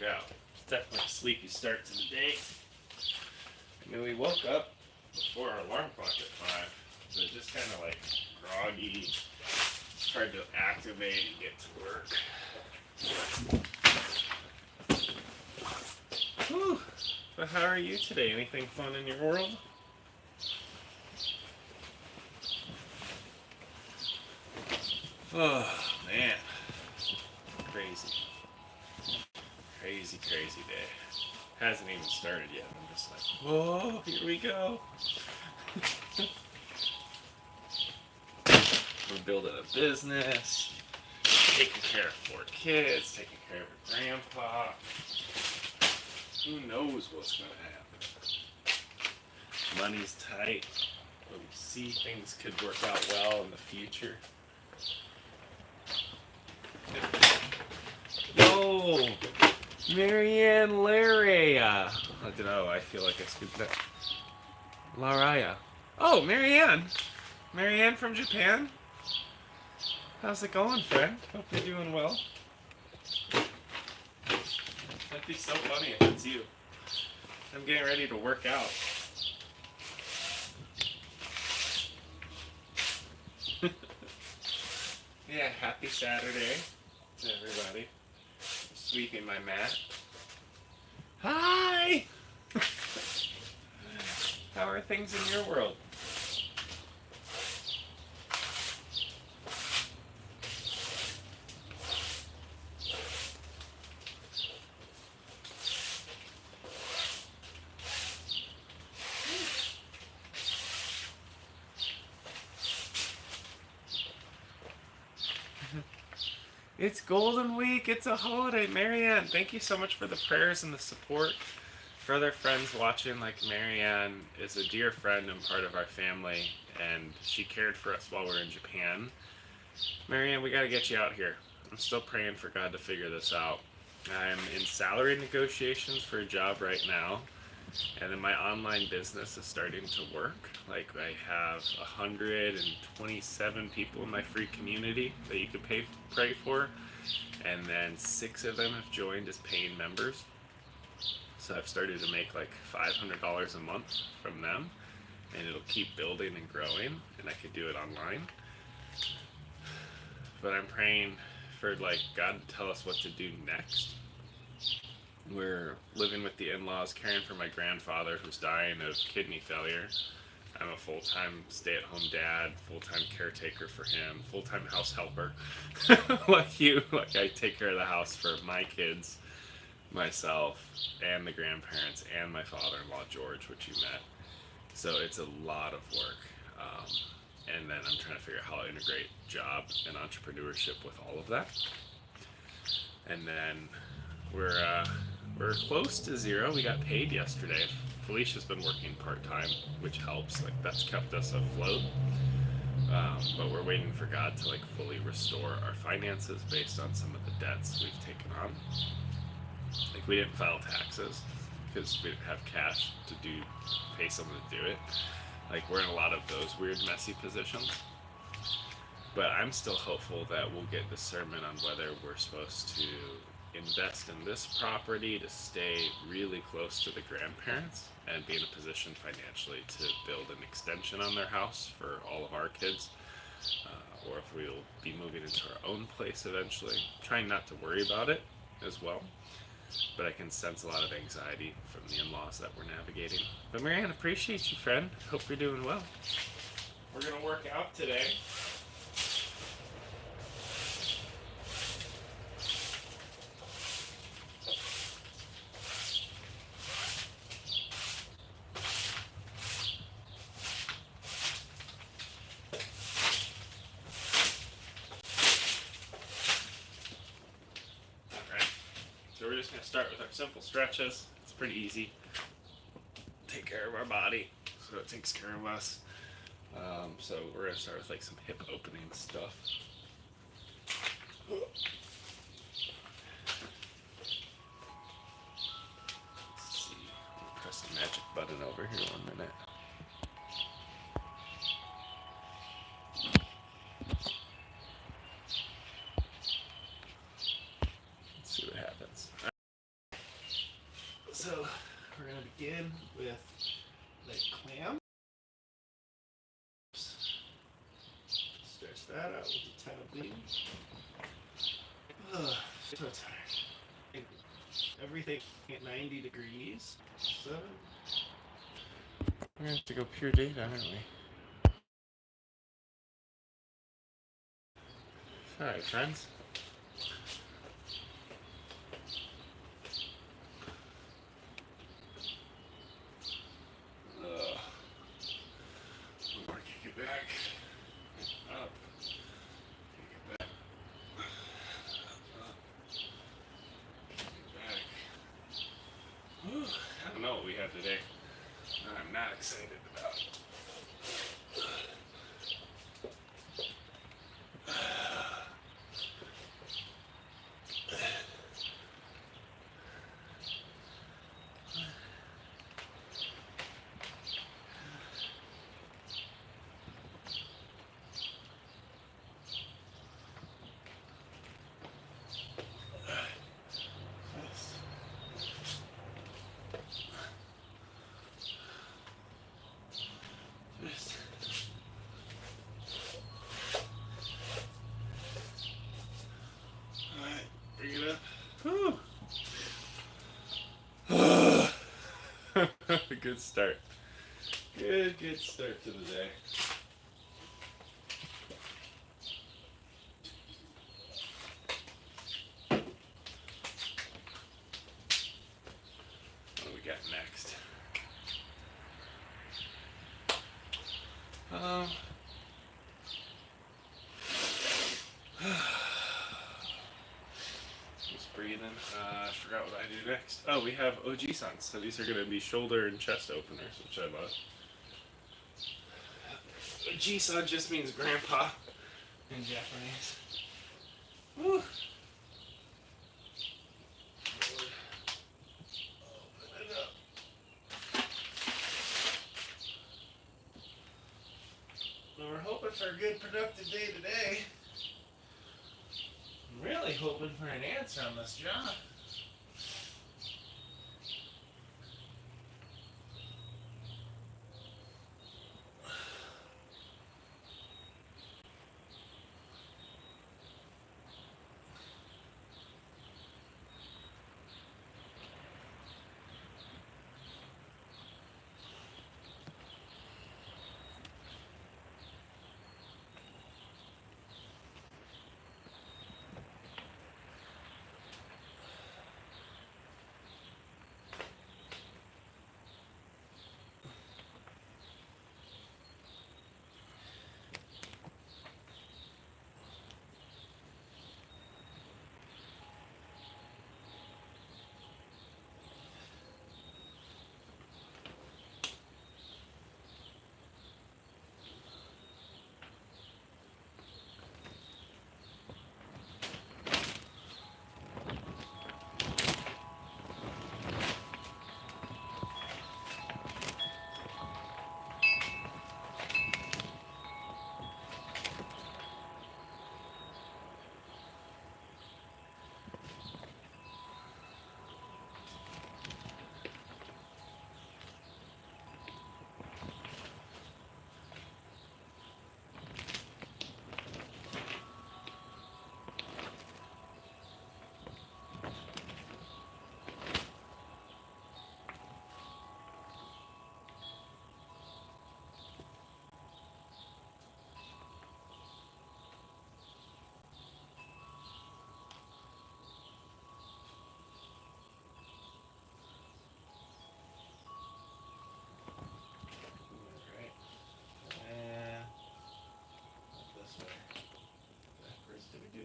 out. It's definitely a sleepy start to the day. I mean, we woke up before our alarm clock at 5, so it's just kind of like groggy. It's hard to activate and get to work. Whew. But how are you today? Anything fun in your world? Oh, man. Crazy. Crazy day. Hasn't even started yet. I'm just like, whoa, here we go. We're building a business, taking care of 4 kids, taking care of a grandpa. Who knows what's going to happen? Money's tight, but we see things could work out well in the future. Yo, Marianne Laria. I don't know, I feel like I scooped that. Laraya. Oh, Marianne. Marianne from Japan. How's it going, friend? Hope you're doing well. That'd be so funny if it's you. I'm getting ready to work out. Yeah, happy Saturday to everybody. I'm sweeping my mat. Hi! How are things in your world? It's Golden Week. It's a holiday. Marianne, thank you so much for the prayers and the support. For other friends watching, like Marianne is a dear friend and part of our family, and she cared for us while we were in Japan. Marianne, we got to get you out here. I'm still praying for God to figure this out. I'm in salary negotiations for a job right now, and then my online business is starting to work. Like, I have 127 people in my free community that you could pray for, and then 6 of them have joined as paying members. So I've started to make like $500 a month from them, and it'll keep building and growing, and I could do it online. But I'm praying for like God to tell us what to do next. We're living with the in-laws, caring for my grandfather who's dying of kidney failure. I'm a full-time stay-at-home dad, full-time caretaker for him, full-time house helper. Like you, like I take care of the house for my kids, myself, and the grandparents, and my father-in-law George, which you met. So it's a lot of work. And then I'm trying to figure out how to integrate job and entrepreneurship with all of that. And then we're close to zero. We got paid yesterday. Felicia's been working part-time, which helps. Like, that's kept us afloat. But we're waiting for God to like fully restore our finances based on some of the debts we've taken on. Like, we didn't file taxes because we didn't have cash to pay someone to do it. Like, we're in a lot of those weird, messy positions. But I'm still hopeful that we'll get discernment on whether we're supposed to invest in this property to stay really close to the grandparents and be in a position financially to build an extension on their house for all of our kids, or if we'll be moving into our own place eventually. Trying not to worry about it as well, but I can sense a lot of anxiety from the in-laws that we're navigating. But Marianne, appreciate you, friend. Hope you're doing well. We're gonna work out today. So we're just going to start with our simple stretches. It's pretty easy. Take care of our body, so it takes care of us. So we're going to start with like some hip opening stuff. Let's see. I'll press the magic button over here 1 minute. Let's see what happens. with the clam. Stretch that out with the tab B. So tired. Everything at 90 degrees. 7. We're gonna have to go pure data, aren't we? Alright, friends. One more, kick it back. Up. Kick it back. Up. Kick it back. Whew. I don't know what we have today. I'm not excited about it. Alright, bring it up. Whew. Good start. Good start to the day. What do we got next? Just breathing. I forgot what I do next. Oh, we have OG-sans. So these are going to be shoulder and chest openers, which I love. OG-san just means grandpa in Japanese. Woo. Open it up. Well, we're hoping for a good productive day today. I'm really hoping for an answer on this job.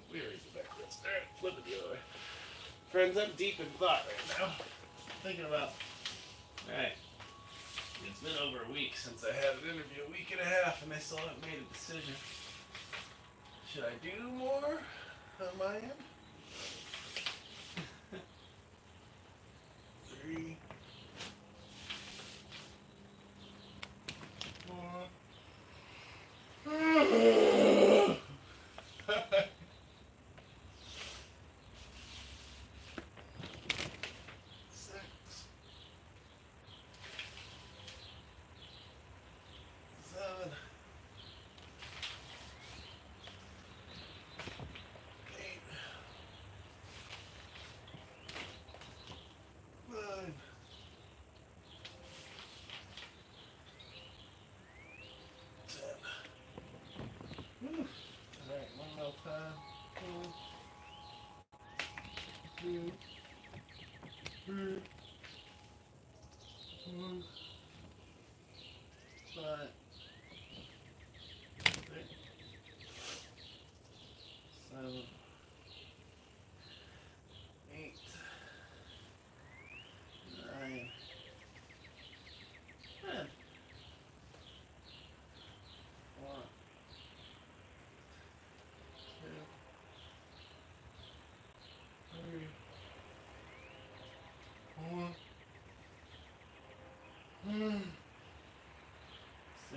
We already did backwards. Alright, flip it the other way. Friends, I'm deep in thought right now. Thinking about... Alright. It's been over a week since I had an interview. A week and a half, and I still haven't made a decision. Should I do more on my end? 3, 4... 6,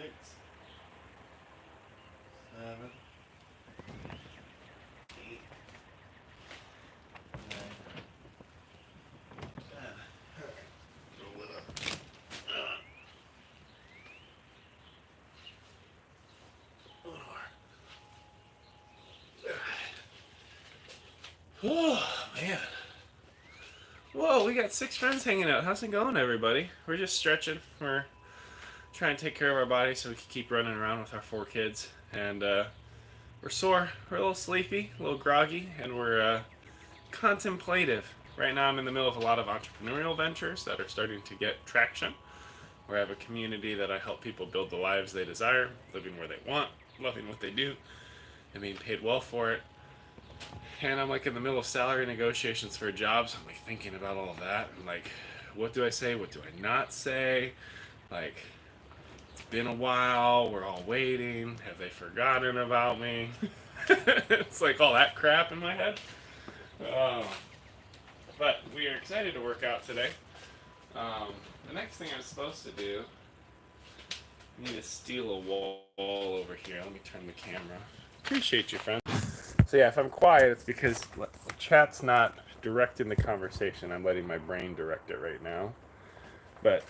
6, 7, 8, 9, 10. Alright, roll it up. One more. Oh, man. Whoa, we got 6 friends hanging out. How's it going, everybody? We're just stretching. We're trying to take care of our bodies so we can keep running around with our 4 kids. And we're sore. We're a little sleepy, a little groggy, and we're contemplative. Right now I'm in the middle of a lot of entrepreneurial ventures that are starting to get traction, where I have a community that I help people build the lives they desire, living where they want, loving what they do, and being paid well for it. And I'm like in the middle of salary negotiations for jobs. I'm like thinking about all of that. I'm like, what do I say? What do I not say? Like, it's been a while. We're all waiting. Have they forgotten about me? It's like all that crap in my head. But we are excited to work out today. The next thing I'm supposed to do, I need to steal a wall over here. Let me turn the camera. Appreciate you, friend. So yeah, if I'm quiet, it's because the chat's not directing the conversation. I'm letting my brain direct it right now. But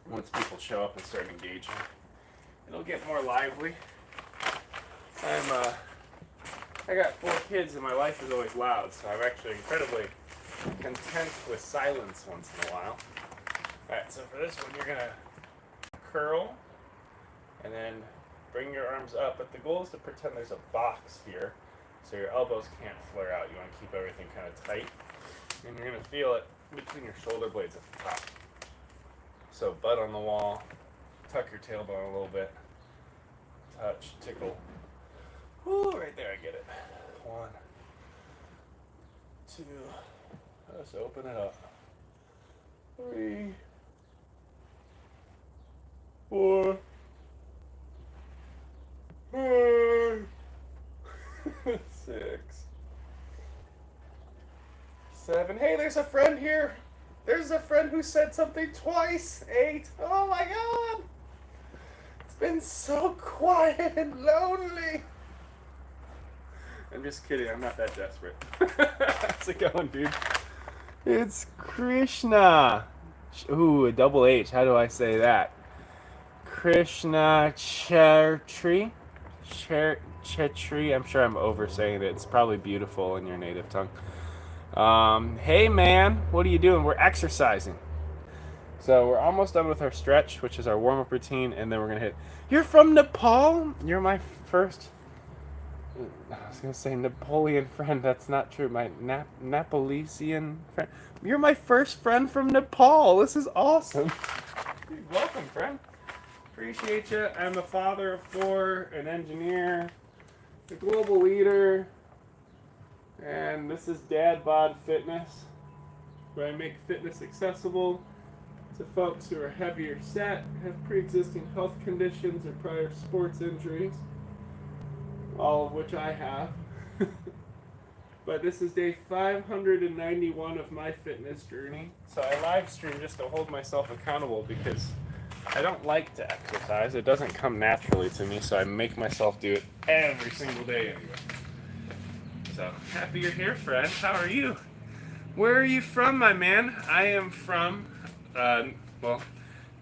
once people show up and start engaging, it'll get more lively. I got 4 kids and my life is always loud, so I'm actually incredibly content with silence once in a while. Alright, so for this one you're gonna curl and then bring your arms up, but the goal is to pretend there's a box here so your elbows can't flare out. You want to keep everything kind of tight, and you're going to feel it between your shoulder blades at the top. So butt on the wall, tuck your tailbone a little bit, touch, tickle. Woo, right there, I get it. 1, 2, let's open it up. 3, 4, 5, 6, 7. Hey, there's a friend here. There's a friend who said something twice. 8. Oh my god. It's been so quiet and lonely. I'm just kidding. I'm not that desperate. How's it going, dude? It's Krishna. Ooh, a double H. How do I say that? Krishna Chetri. Chetri. I'm sure I'm oversaying it. It's probably beautiful in your native tongue. Hey, man. What are you doing? We're exercising. So we're almost done with our stretch, which is our warm-up routine, and then we're going to hit... You're from Nepal? You're my first... I was going to say Napoleon friend. That's not true. My Napolisian friend. You're my first friend from Nepal. This is awesome. Welcome, friend. Appreciate you. I'm the father of 4, an engineer, a global leader, and this is Dad Bod Fitness, where I make fitness accessible to folks who are heavier set, have pre-existing health conditions or prior sports injuries, all of which I have. But this is day 591 of my fitness journey. So I live stream just to hold myself accountable because I don't like to exercise. It doesn't come naturally to me, so I make myself do it every single day anyway. So, happy you're here, friend. How are you? Where are you from, my man? I am from, well,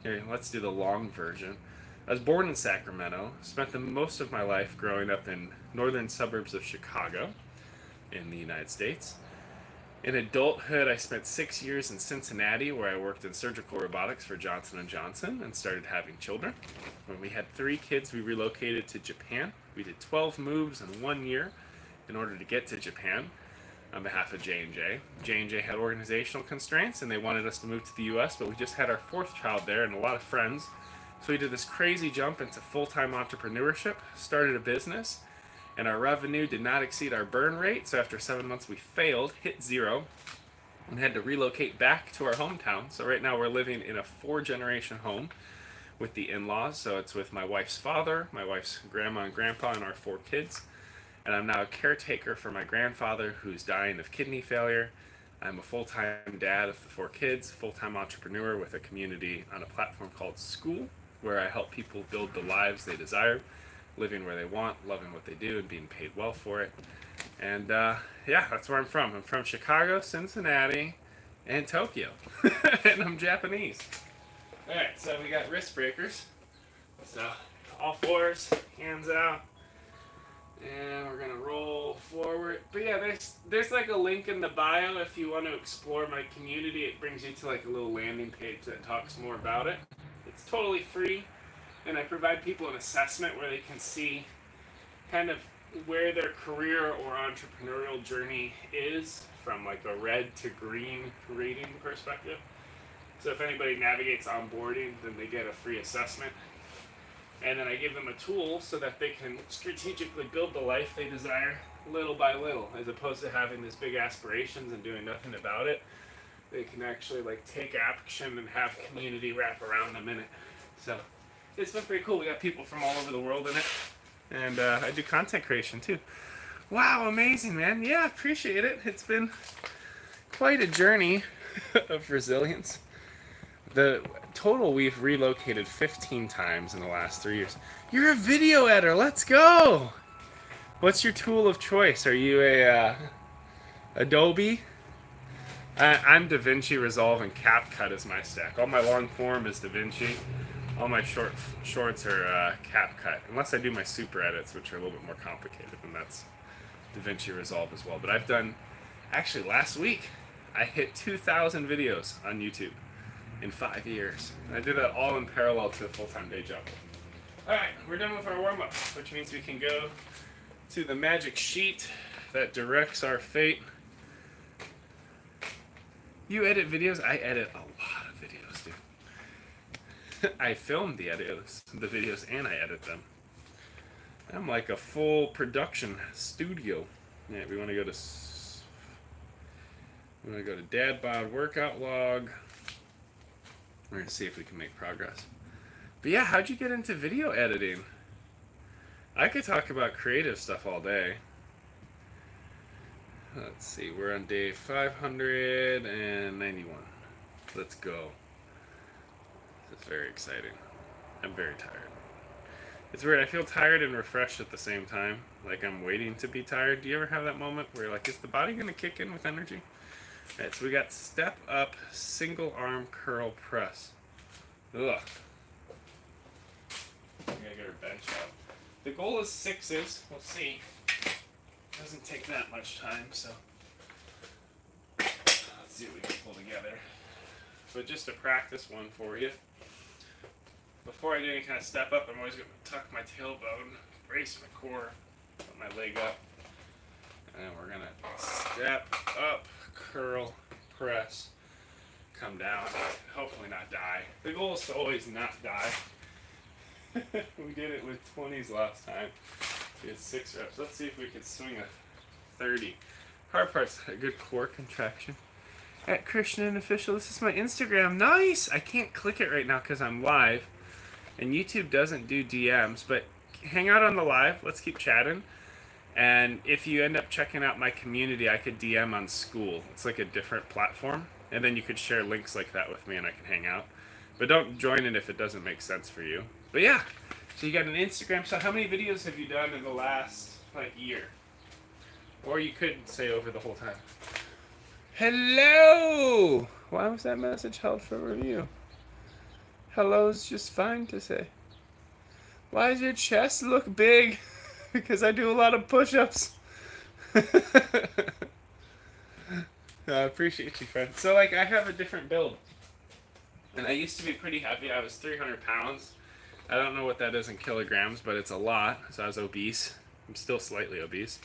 here, let's do the long version. I was born in Sacramento, spent the most of my life growing up in northern suburbs of Chicago in the United States. In adulthood, I spent 6 years in Cincinnati, where I worked in surgical robotics for Johnson & Johnson and started having children. When we had 3 kids, we relocated to Japan. We did 12 moves in 1 year in order to get to Japan on behalf of J&J. J&J had organizational constraints, and they wanted us to move to the U.S., but we just had our 4th child there and a lot of friends. So we did this crazy jump into full-time entrepreneurship, started a business, and our revenue did not exceed our burn rate, so after 7 months we failed, hit 0, and had to relocate back to our hometown. So right now we're living in a 4-generation home with the in-laws, so it's with my wife's father, my wife's grandma and grandpa, and our 4 kids. And I'm now a caretaker for my grandfather who's dying of kidney failure. I'm a full-time dad of the 4 kids, full-time entrepreneur with a community on a platform called Skool, where I help people build the lives they desire, living where they want, loving what they do, and being paid well for it. And yeah, that's where I'm from. I'm from Chicago, Cincinnati, and Tokyo. And I'm Japanese. Alright, so we got wrist breakers. So, all fours, hands out. And we're gonna roll forward. But yeah, there's like a link in the bio if you want to explore my community. It brings you to like a little landing page that talks more about it. It's totally free, and I provide people an assessment where they can see kind of where their career or entrepreneurial journey is from like a red to green rating perspective. So if anybody navigates onboarding, then they get a free assessment. And then I give them a tool so that they can strategically build the life they desire little by little, as opposed to having these big aspirations and doing nothing about it. They can actually like take action and have community wrap around them in it. So it's been pretty cool. We got people from all over the world in it. And I do content creation too. Wow, amazing, man. Yeah, appreciate it. It's been quite a journey of resilience. The total, we've relocated 15 times in the last 3 years. You're a video editor. Let's go. What's your tool of choice? Are you a Adobe? I'm DaVinci Resolve, and CapCut is my stack. All my long form is DaVinci. All my shorts are CapCut. Unless I do my super edits, which are a little bit more complicated, and that's DaVinci Resolve as well. But I've done, actually last week, I hit 2,000 videos on YouTube in 5 years. And I did that all in parallel to a full-time day job. Alright, we're done with our warm-up, which means we can go to the magic sheet that directs our fate. You edit videos? I edit a lot of videos, dude. I film the videos, and I edit them. I'm like a full production studio. Yeah, we want to go to Dad Bod workout log. We're going to see if we can make progress. But yeah, how'd you get into video editing? I could talk about creative stuff all day. Let's see, we're on day 591. Let's go. This is very exciting. I'm very tired. It's weird, I feel tired and refreshed at the same time. Like I'm waiting to be tired. Do you ever have that moment where you're like, is the body going to kick in with energy? Alright, so we got step up, single arm curl press. Ugh. We gotta get our bench out. The goal is 6s. We'll see. Doesn't take that much time, so let's see what we can pull together. But just to practice one for you. Before I do any kind of step up, I'm always going to tuck my tailbone, brace my core, put my leg up, and we're going to step up, curl, press, come down, hopefully not die. The goal is to always not die. We did it with 20s last time. We had 6 reps. Let's see if we can swing a 30. Hard part's a good core contraction. At Christian Official, this is my Instagram. Nice! I can't click it right now because I'm live. And YouTube doesn't do DMs, but hang out on the live. Let's keep chatting. And if you end up checking out my community, I could DM on Skool. It's like a different platform. And then you could share links like that with me and I can hang out. But don't join it if it doesn't make sense for you. But yeah, so you got an Instagram. So how many videos have you done in the last, year? Or you could say over the whole time. Hello! Why was that message held for review? Hello's just fine to say. Why does your chest look big? Because I do a lot of push-ups. I appreciate you, friend. So, I have a different build. And I used to be pretty heavy. I was 300 pounds. I don't know what that is in kilograms, but it's a lot. So I was obese. I'm still slightly obese.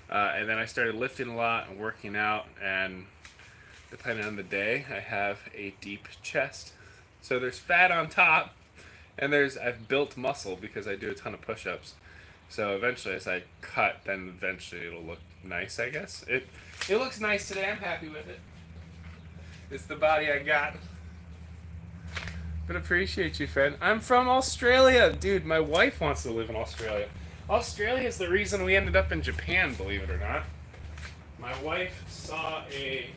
And then I started lifting a lot and working out. And depending on the day, I have a deep chest. So there's fat on top. And I've built muscle because I do a ton of push-ups. So eventually, as I cut, then eventually it'll look nice, I guess. It looks nice today. I'm happy with it. It's the body I got. But appreciate you, friend. I'm from Australia. Dude, my wife wants to live in Australia. Australia is the reason we ended up in Japan, believe it or not. My wife saw a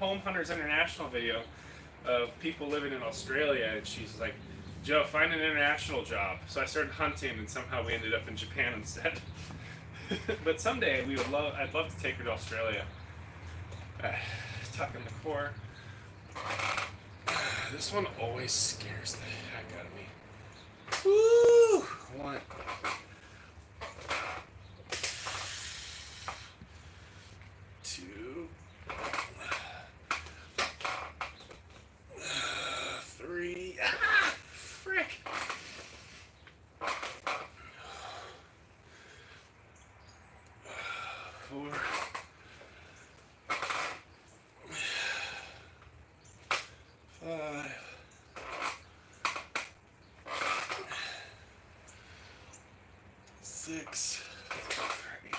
Home Hunters International video of people living in Australia, and she's like, Joe, find an international job. So I started hunting, and somehow we ended up in Japan instead. But someday I'd love to take her to Australia. Tuck in the core. This one always scares the heck out of me. Woo! One. Two. Three. Ah! Frick! 4. 5. 6. 8.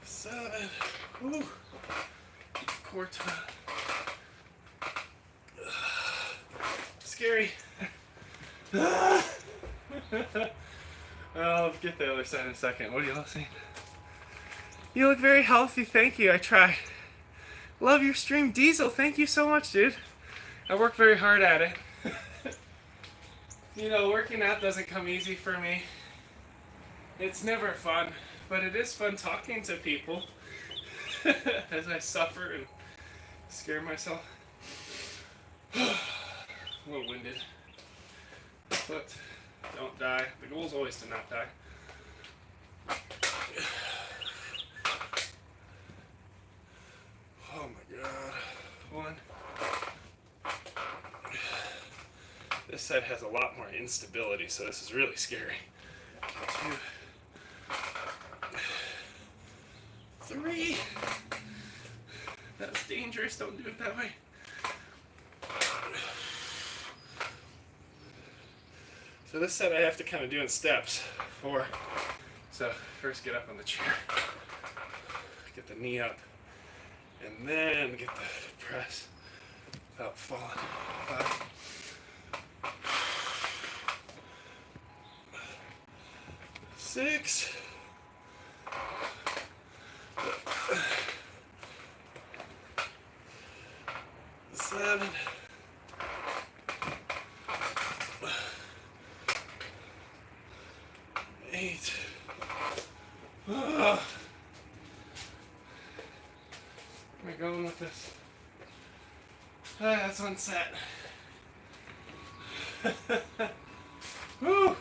7. Woo! Quarter. Scary. I'll get the other side in a second. What are y'all saying? You look very healthy. Thank you. I try. Love your stream. Diesel, thank you so much, dude. I work very hard at it. You know, working out doesn't come easy for me. It's never fun, but it is fun talking to people as I suffer and scare myself. A little winded. But don't die. The goal is always to not die. Oh my god. 1. This side has a lot more instability, so this is really scary. 2. 3. That's dangerous. Don't do it that way. So this set I have to kind of do in steps. 4. So first get up on the chair. Get the knee up. And then get the press without falling. 5. 6. 7. 8. Where am I going with this? That's one set. Woo! I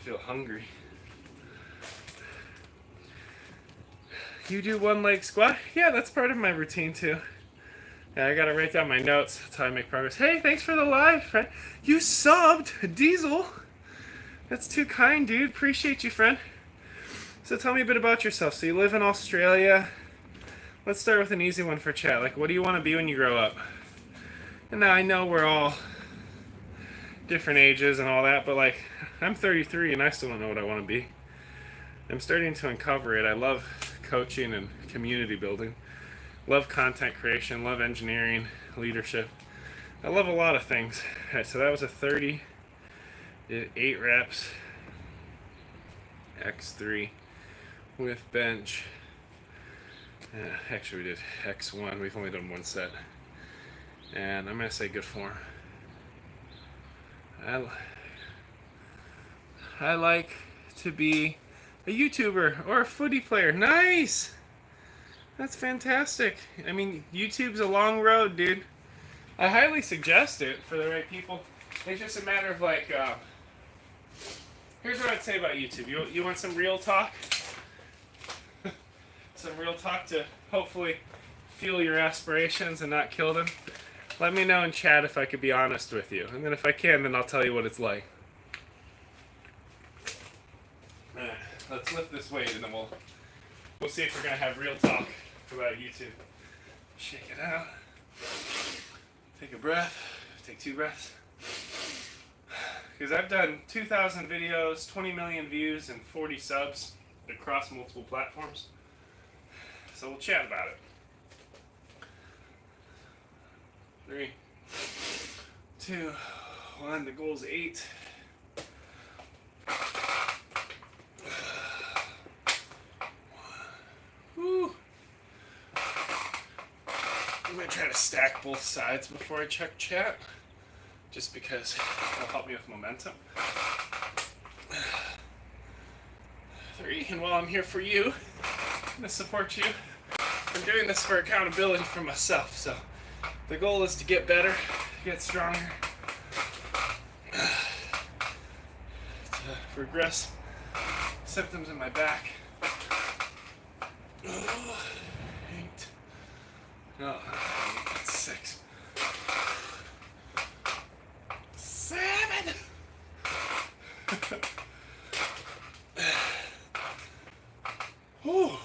feel hungry. You do one leg squat? Yeah, that's part of my routine too. Yeah, I gotta write down my notes. That's how I make progress. Hey, thanks for the live, friend. You subbed, Diesel. That's too kind, dude. Appreciate you, friend. So tell me a bit about yourself. So you live in Australia. Let's start with an easy one for chat. Like, what do you want to be when you grow up? And now I know we're all different ages and all that, but like, I'm 33 and I still don't know what I want to be. I'm starting to uncover it. I love coaching and community building. Love content creation. Love engineering, leadership. I love a lot of things. All right, so that was a 30. Did 8 reps. X3 with bench. Actually, we did X1. We've only done one set. And I'm going to say good form. I like to be a YouTuber or a footy player. Nice! That's fantastic. I mean, YouTube's a long road, dude. I highly suggest it for the right people. It's just a matter of like, here's what I'd say about YouTube. You want some real talk? Some real talk to hopefully fuel your aspirations and not kill them? Let me know in chat if I could be honest with you. And then if I can, then I'll tell you what it's like. Let's lift this weight and then we'll see if we're going to have real talk about YouTube. Shake it out. Take a breath. Take 2 breaths. Because I've done 2,000 videos, 20 million views, and 40 subs across multiple platforms. So we'll chat about it. 3, 2, 1. The goal's 8. 1, I'm going to try to stack both sides before I check chat, just because it'll help me with momentum. 3, and while I'm here for you, I'm going to support you. I'm doing this for accountability for myself, so the goal is to get better, get stronger, to regress symptoms in my back. 8. No, 6. 7. Ooh. 8.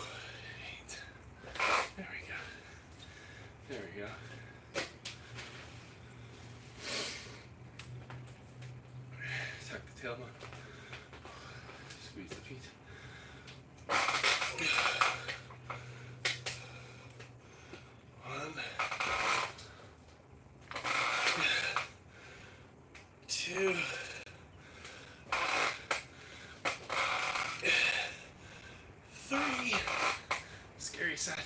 There we go. There we go. Tuck the tailbone. Squeeze the feet. 1, 2, 3. Scary side.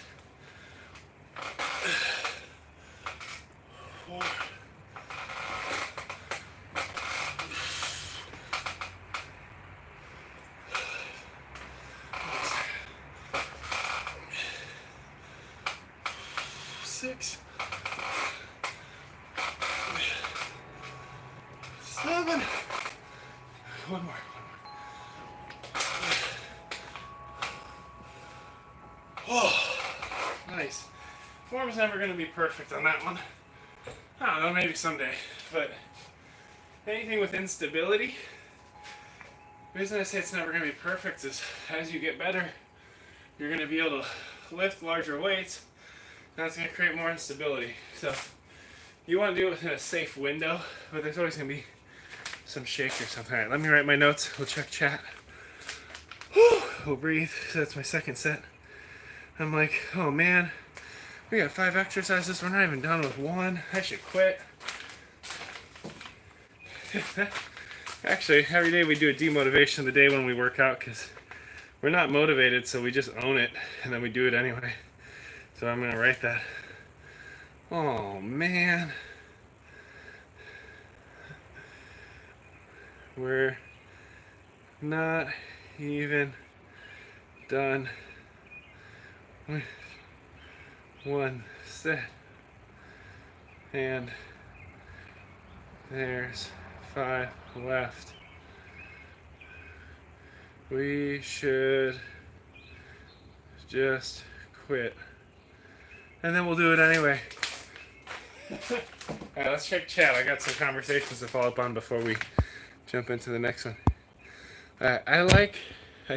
4. 6. 7. One more. Oh, nice. Form's never going to be perfect on that one. I don't know, maybe someday. But anything with instability, the reason I say it's never going to be perfect is as you get better, you're going to be able to lift larger weights. That's going to create more instability. So you want to do it within a safe window, but there's always going to be some shake or something. All right, let me write my notes. We'll check chat. Whew, we'll breathe. So that's my second set. I'm like, oh man, we got 5 exercises. We're not even done with 1. I should quit. Actually, every day we do a demotivation of the day when we work out because we're not motivated, so we just own it and then we do it anyway. So I'm going to write that. Oh man. We're not even done with 1 set. And there's 5 left. We should just quit. And then we'll do it anyway. Alright, let's check chat. I got some conversations to follow up on before we jump into the next one. I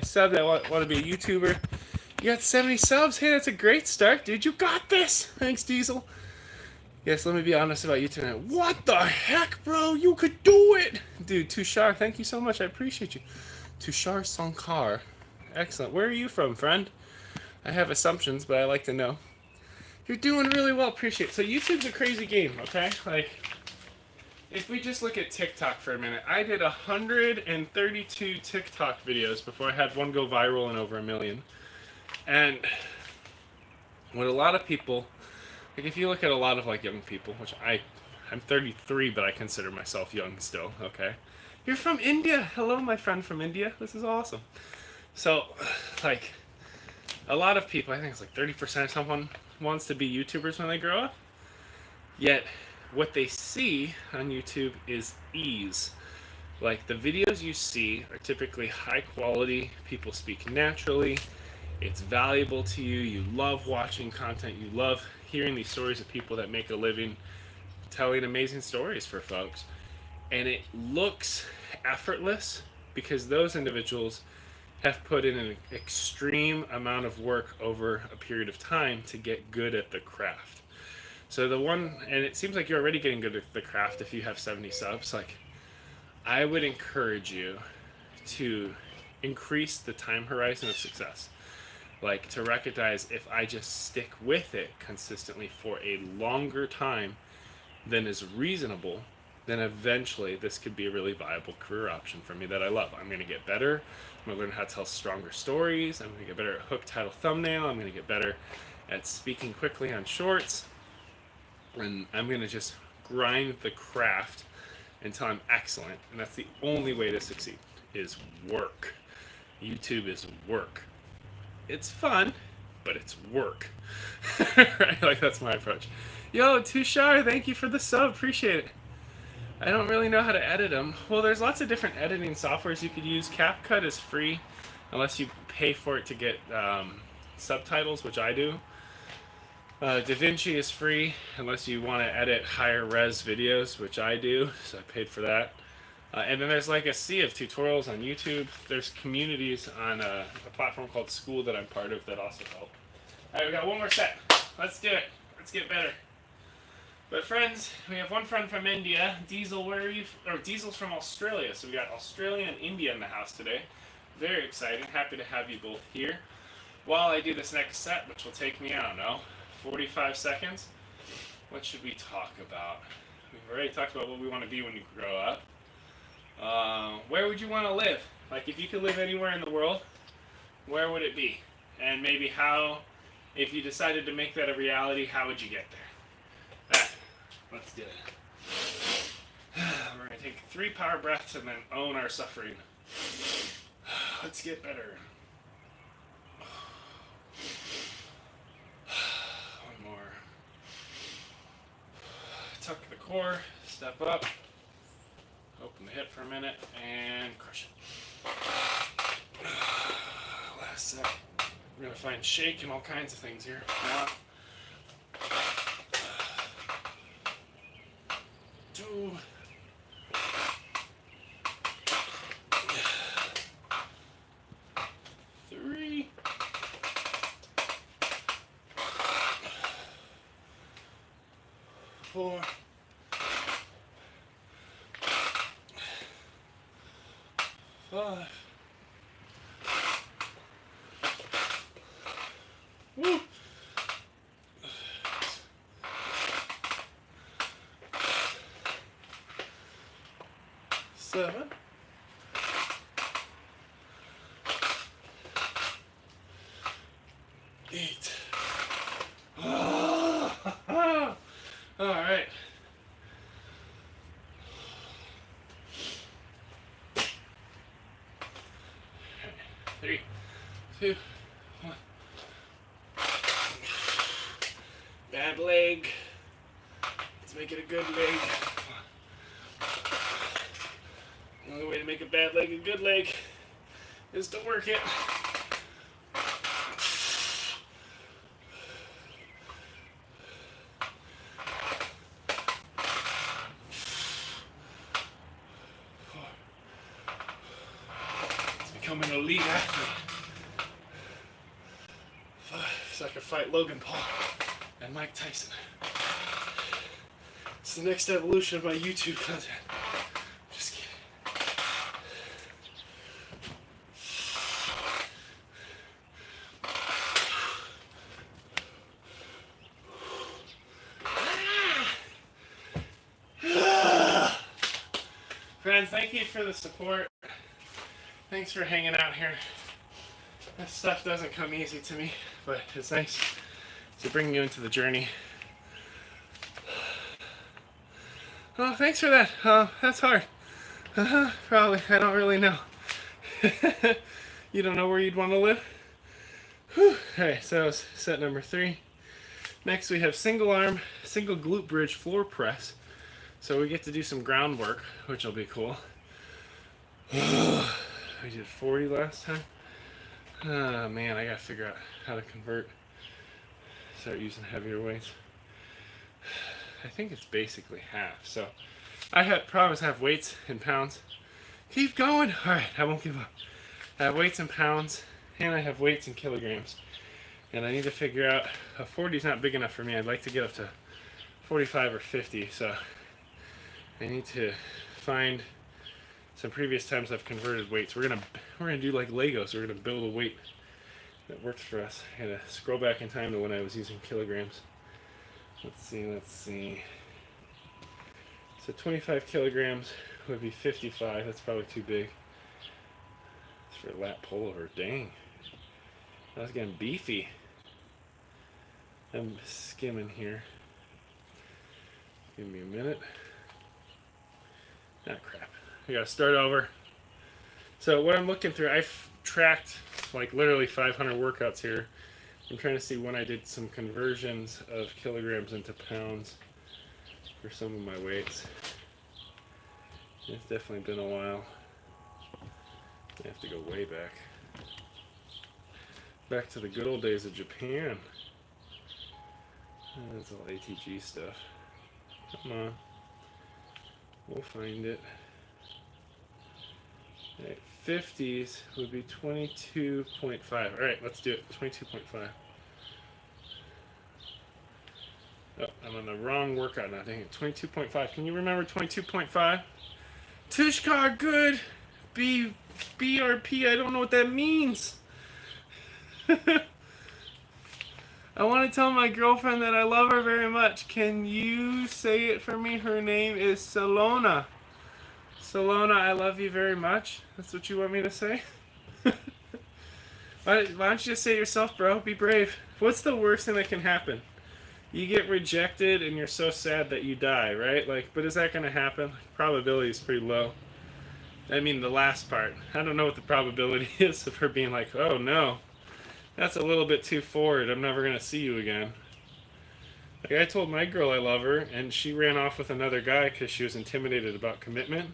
subbed. I want to be a YouTuber. You got 70 subs. Hey, that's a great start, dude. You got this. Thanks, Diesel. Yes, let me be honest about you tonight. What the heck, bro? You could do it. Dude, Tushar, thank you so much. I appreciate you. Tushar Sankar. Excellent. Where are you from, friend? I have assumptions, but I like to know. You're doing really well. Appreciate it. So YouTube's a crazy game, okay? Like, if we just look at TikTok for a minute, I did 132 TikTok videos before I had one go viral and over 1 million. And what a lot of people, like if you look at a lot of like young people, which I'm 33, but I consider myself young still, okay? You're from India. Hello, my friend from India. This is awesome. So, like, a lot of people, I think it's like 30% of someone wants to be YouTubers when they grow up. Yet, what they see on YouTube is ease. Like, the videos you see are typically high quality, people speak naturally, it's valuable to you, you love watching content, you love hearing these stories of people that make a living telling amazing stories for folks. And it looks effortless because those individuals have put in an extreme amount of work over a period of time to get good at the craft. So and it seems like you're already getting good at the craft if you have 70 subs. Like, I would encourage you to increase the time horizon of success. Like, to recognize if I just stick with it consistently for a longer time than is reasonable, then eventually this could be a really viable career option for me that I love. I'm going to get better. I'm going to learn how to tell stronger stories. I'm going to get better at hook, title, thumbnail. I'm going to get better at speaking quickly on shorts. And I'm going to just grind the craft until I'm excellent. And that's the only way to succeed, is work. YouTube is work. It's fun, but it's work. Right? Like, that's my approach. Yo, Tushar, thank you for the sub. Appreciate it. I don't really know how to edit them. Well, there's lots of different editing softwares you could use. CapCut is free, unless you pay for it to get subtitles, which I do. DaVinci is free, unless you want to edit higher res videos, which I do, so I paid for that. And then there's like a sea of tutorials on YouTube. There's communities on a platform called Skool that I'm part of that also help. All right, we got one more set. Let's do it. Let's get better. But friends, we have one friend from India. Diesel, where are you? Or Diesel's from Australia. So we got Australia and India in the house today. Very exciting. Happy to have you both here. While I do this next set, which will take me, I don't know, 45 seconds, what should we talk about? We've already talked about what we want to be when we grow up. Where would you want to live? Like, if you could live anywhere in the world, where would it be? And maybe how, if you decided to make that a reality, how would you get there? Let's do it. We're going to take 3 power breaths and then own our suffering. Let's get better. One more. Tuck the core, step up, open the hip for a minute, and crush it. Last set. We're going to find shake and all kinds of things here. 1, 2, 3, 4, 5. Woo! 7. 8. All right. 3, 2, 1. Bad leg. Let's make it a good leg. The only way to make a bad leg a good leg is to work it. It's becoming an elite athlete. 5, so I can fight Logan Paul and Mike Tyson. It's the next evolution of my YouTube content. Just kidding. Friends, thank you for the support. Thanks for hanging out here. This stuff doesn't come easy to me, but it's nice to bring you into the journey. Oh, thanks for that. That's hard. Probably. I don't really know. You don't know where you'd want to live? Whew. Alright, so that was set number 3. Next we have single arm, single glute bridge floor press. So we get to do some groundwork, which will be cool. We did 40 last time. Oh man, I gotta figure out how to convert. Start using heavier weights. I think it's basically half. So I promise I have weights in pounds. Keep going. Alright, I won't give up. I have weights in pounds, and I have weights in kilograms. And I need to figure out, 40 is not big enough for me. I'd like to get up to 45 or 50, so I need to find some previous times I've converted weights. We're gonna do like Legos. We're gonna build a weight that works for us. I gotta scroll back in time to when I was using kilograms. Let's see. So 25 kilograms would be 55. That's probably too big. It's for lat pullover. Dang. I was getting beefy. I'm skimming here. Give me a minute. Ah, crap. I gotta start over. So what I'm looking through, I've tracked like literally 500 workouts here. I'm trying to see when I did some conversions of kilograms into pounds for some of my weights. It's definitely been a while. I have to go way back. Back to the good old days of Japan. That's all ATG stuff. Come on. We'll find it. Alright, 50s would be 22.5. Alright, let's do it. 22.5. Oh, I'm on the wrong workout now. Dang it. 22.5. Can you remember 22.5? Tushkar, good. BRP, I don't know what that means. I want to tell my girlfriend that I love her very much. Can you say it for me? Her name is Salona. Salona, I love you very much. That's what you want me to say? Why don't you just say it yourself, bro? Be brave. What's the worst thing that can happen? You get rejected and you're so sad that you die, right? Like, but is that going to happen? Probability is pretty low. I mean, the last part. I don't know what the probability is of her being like, oh no, that's a little bit too forward. I'm never going to see you again. Like, I told my girl I love her, and she ran off with another guy because she was intimidated about commitment.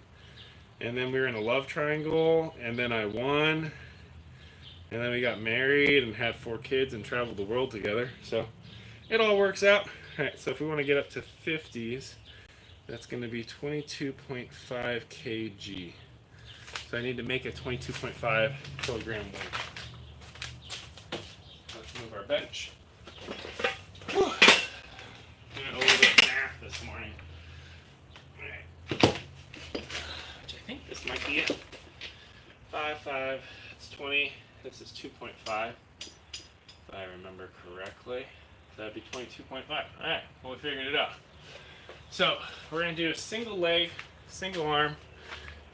And then we were in a love triangle, and then I won. And then we got married and had 4 kids and traveled the world together. So it all works out. Alright, so if we want to get up to 50s, that's going to be 22.5 kg. So I need to make a 22.5 kilogram weight. Let's move our bench. Whew. Doing a little bit of math this morning. Alright. Which I think this might be it. 5, it's 20. This is 2.5. If I remember correctly. So that'd be 22.5. Alright, well, we figured it out. So we're going to do a single leg, single arm,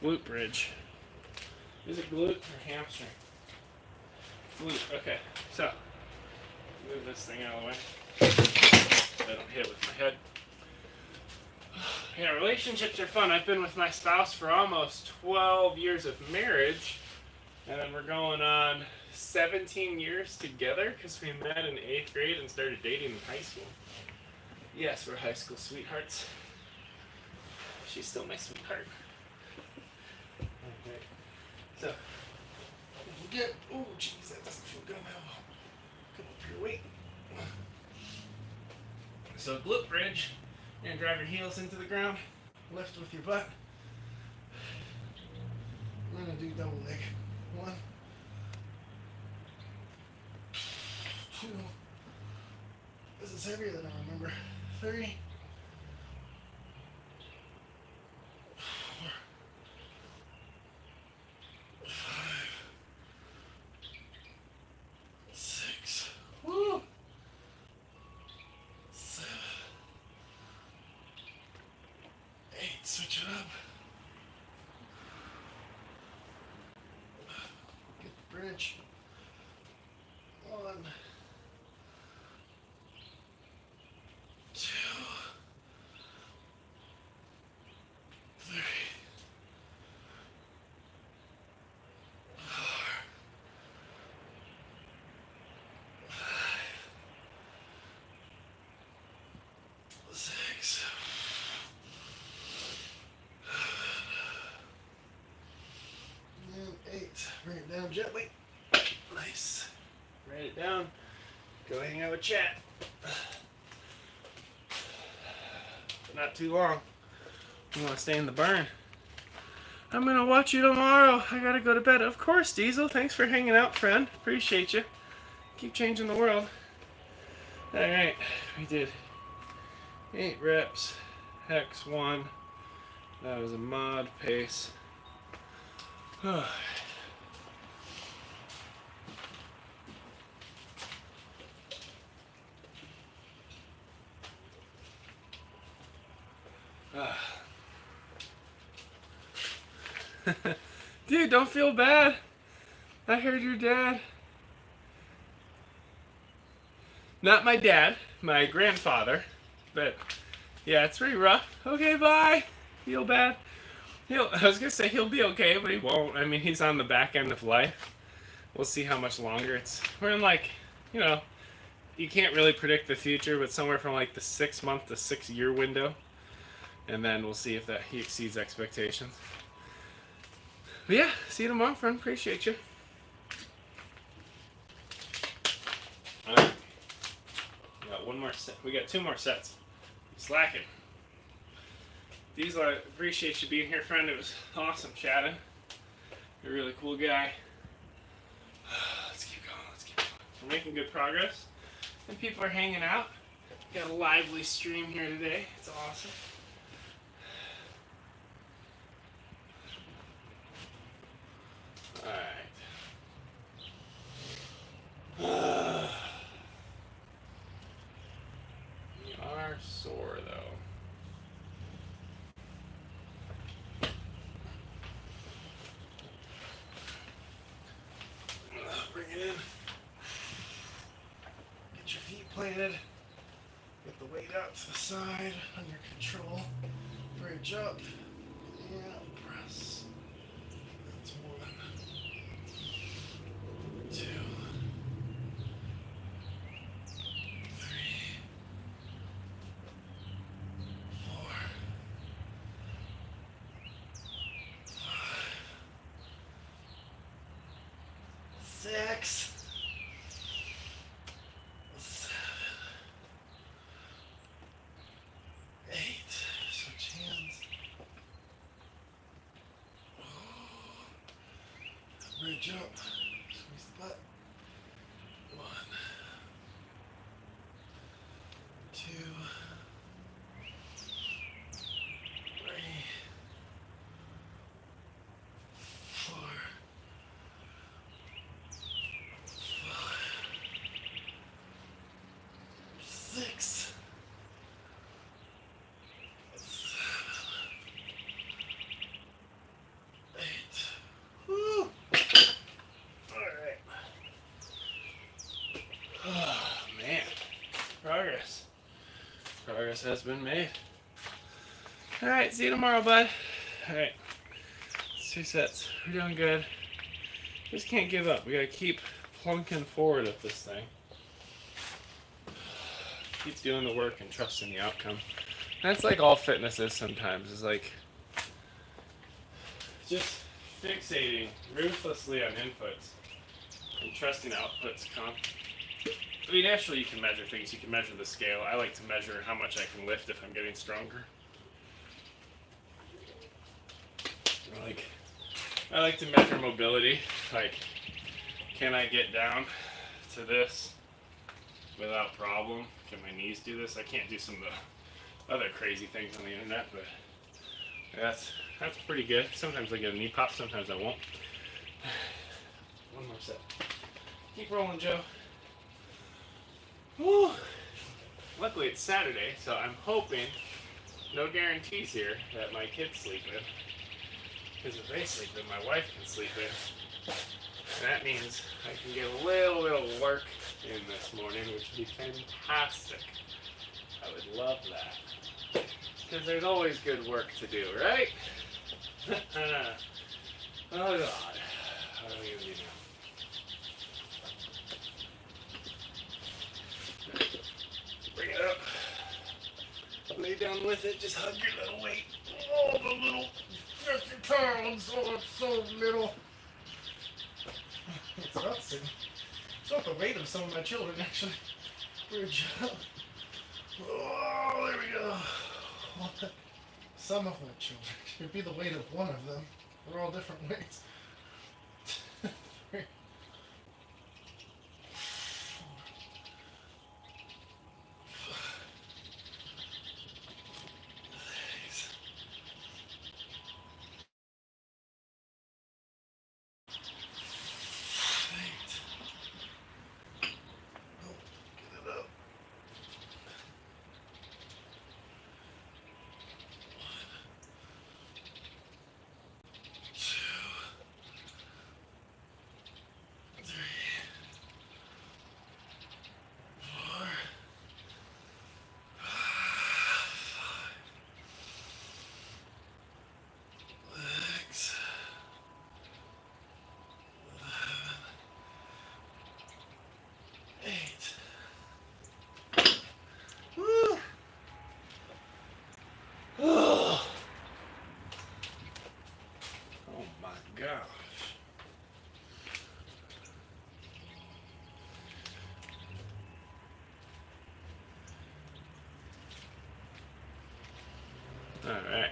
glute bridge. Is it glute or hamstring? Glute, okay. So, move this thing out of the way. So I don't hit with my head. Yeah, relationships are fun. I've been with my spouse for almost 12 years of marriage. And then we're going on 17 years together because we met in 8th grade and started dating in high school. Yes, we're high school sweethearts. She's still my sweetheart. Okay. So, oh jeez, that doesn't feel good. Come up your weight. So glute bridge, you're gonna drive your heels into the ground, lift with your butt. I'm gonna do double leg. 1, 2. This is heavier than I remember. 3. 4. 5. 6. Woo! 7. 8. Switch it up. Get the bridge. 1. 2. 3. 4. 5. 6. 8. Bring it down gently. Nice. Write it down. Go hang out with chat. But not too long. You want to stay in the barn. I'm going to watch you tomorrow. I got to go to bed. Of course, Diesel. Thanks for hanging out, friend. Appreciate you. Keep changing the world. Alright. We did 8 reps. Hex 1. That was a mod pace. Dude, don't feel bad. I heard your dad. Not my dad, my grandfather, but Yeah, it's pretty rough. Okay, bye. Feel bad. I was gonna say he'll be okay, but he won't. I mean, he's on the back end of life. We'll see how much longer it's. We're in like, you know, you can't really predict the future, but somewhere from like the 6 month to 6 year window, and then we'll see if that he exceeds expectations. But yeah, see you tomorrow, friend. Appreciate you. All right. We got one more set. We got two more sets. Slacking. These are appreciate you being here, friend. It was awesome chatting. You're a really cool guy. Let's keep going. Let's keep going. We're making good progress, and people are hanging out. Got a lively stream here today. It's awesome. All right. We are sore though. Bring it in. Get your feet planted. Get the weight out to the side under control. Bridge up. Yeah, press. That's 1, 2, 3, 4, 5, 6, 7, 8. Switch hands. Bridge up. Squeeze the butt. 1, 2, 3, 4, 5, 6, 7, 8. Woo! Alright. Oh, man. Progress. Progress has been made. Alright, see you tomorrow, bud. Alright. 2 sets. We're doing good. Just can't give up. We gotta keep plunking forward with this thing. Keep doing the work and trusting the outcome. That's like all fitness is sometimes. Is like just fixating ruthlessly on inputs and trusting outputs come. I mean, naturally you can measure things. You can measure the scale. I like to measure how much I can lift if I'm getting stronger. Like, I like to measure mobility. Like, can I get down to this without problem? Can my knees do this? I can't do some of the other crazy things on the internet, but that's pretty good. Sometimes I get a knee pop, sometimes I won't. One more set. Keep rolling, Joe. Woo. Luckily it's Saturday, so I'm hoping, no guarantees here, that my kids sleep in. Because if they sleep in, my wife can sleep in. And that means I can get a little bit of work in this morning, which would be fantastic. I would love that. Because there's always good work to do, right? Oh God. How do we do now? Bring it up. Lay down with it. Just hug your little weight. Oh, the little 50 pounds. Oh, it's so little. It's about the weight of some of my children, actually. Bridge up. Oh, there we go. Some of my children. It'd be the weight of one of them. They're all different weights. 3, 4, 6, 8. Oh, get it up. 1, 2, Alright.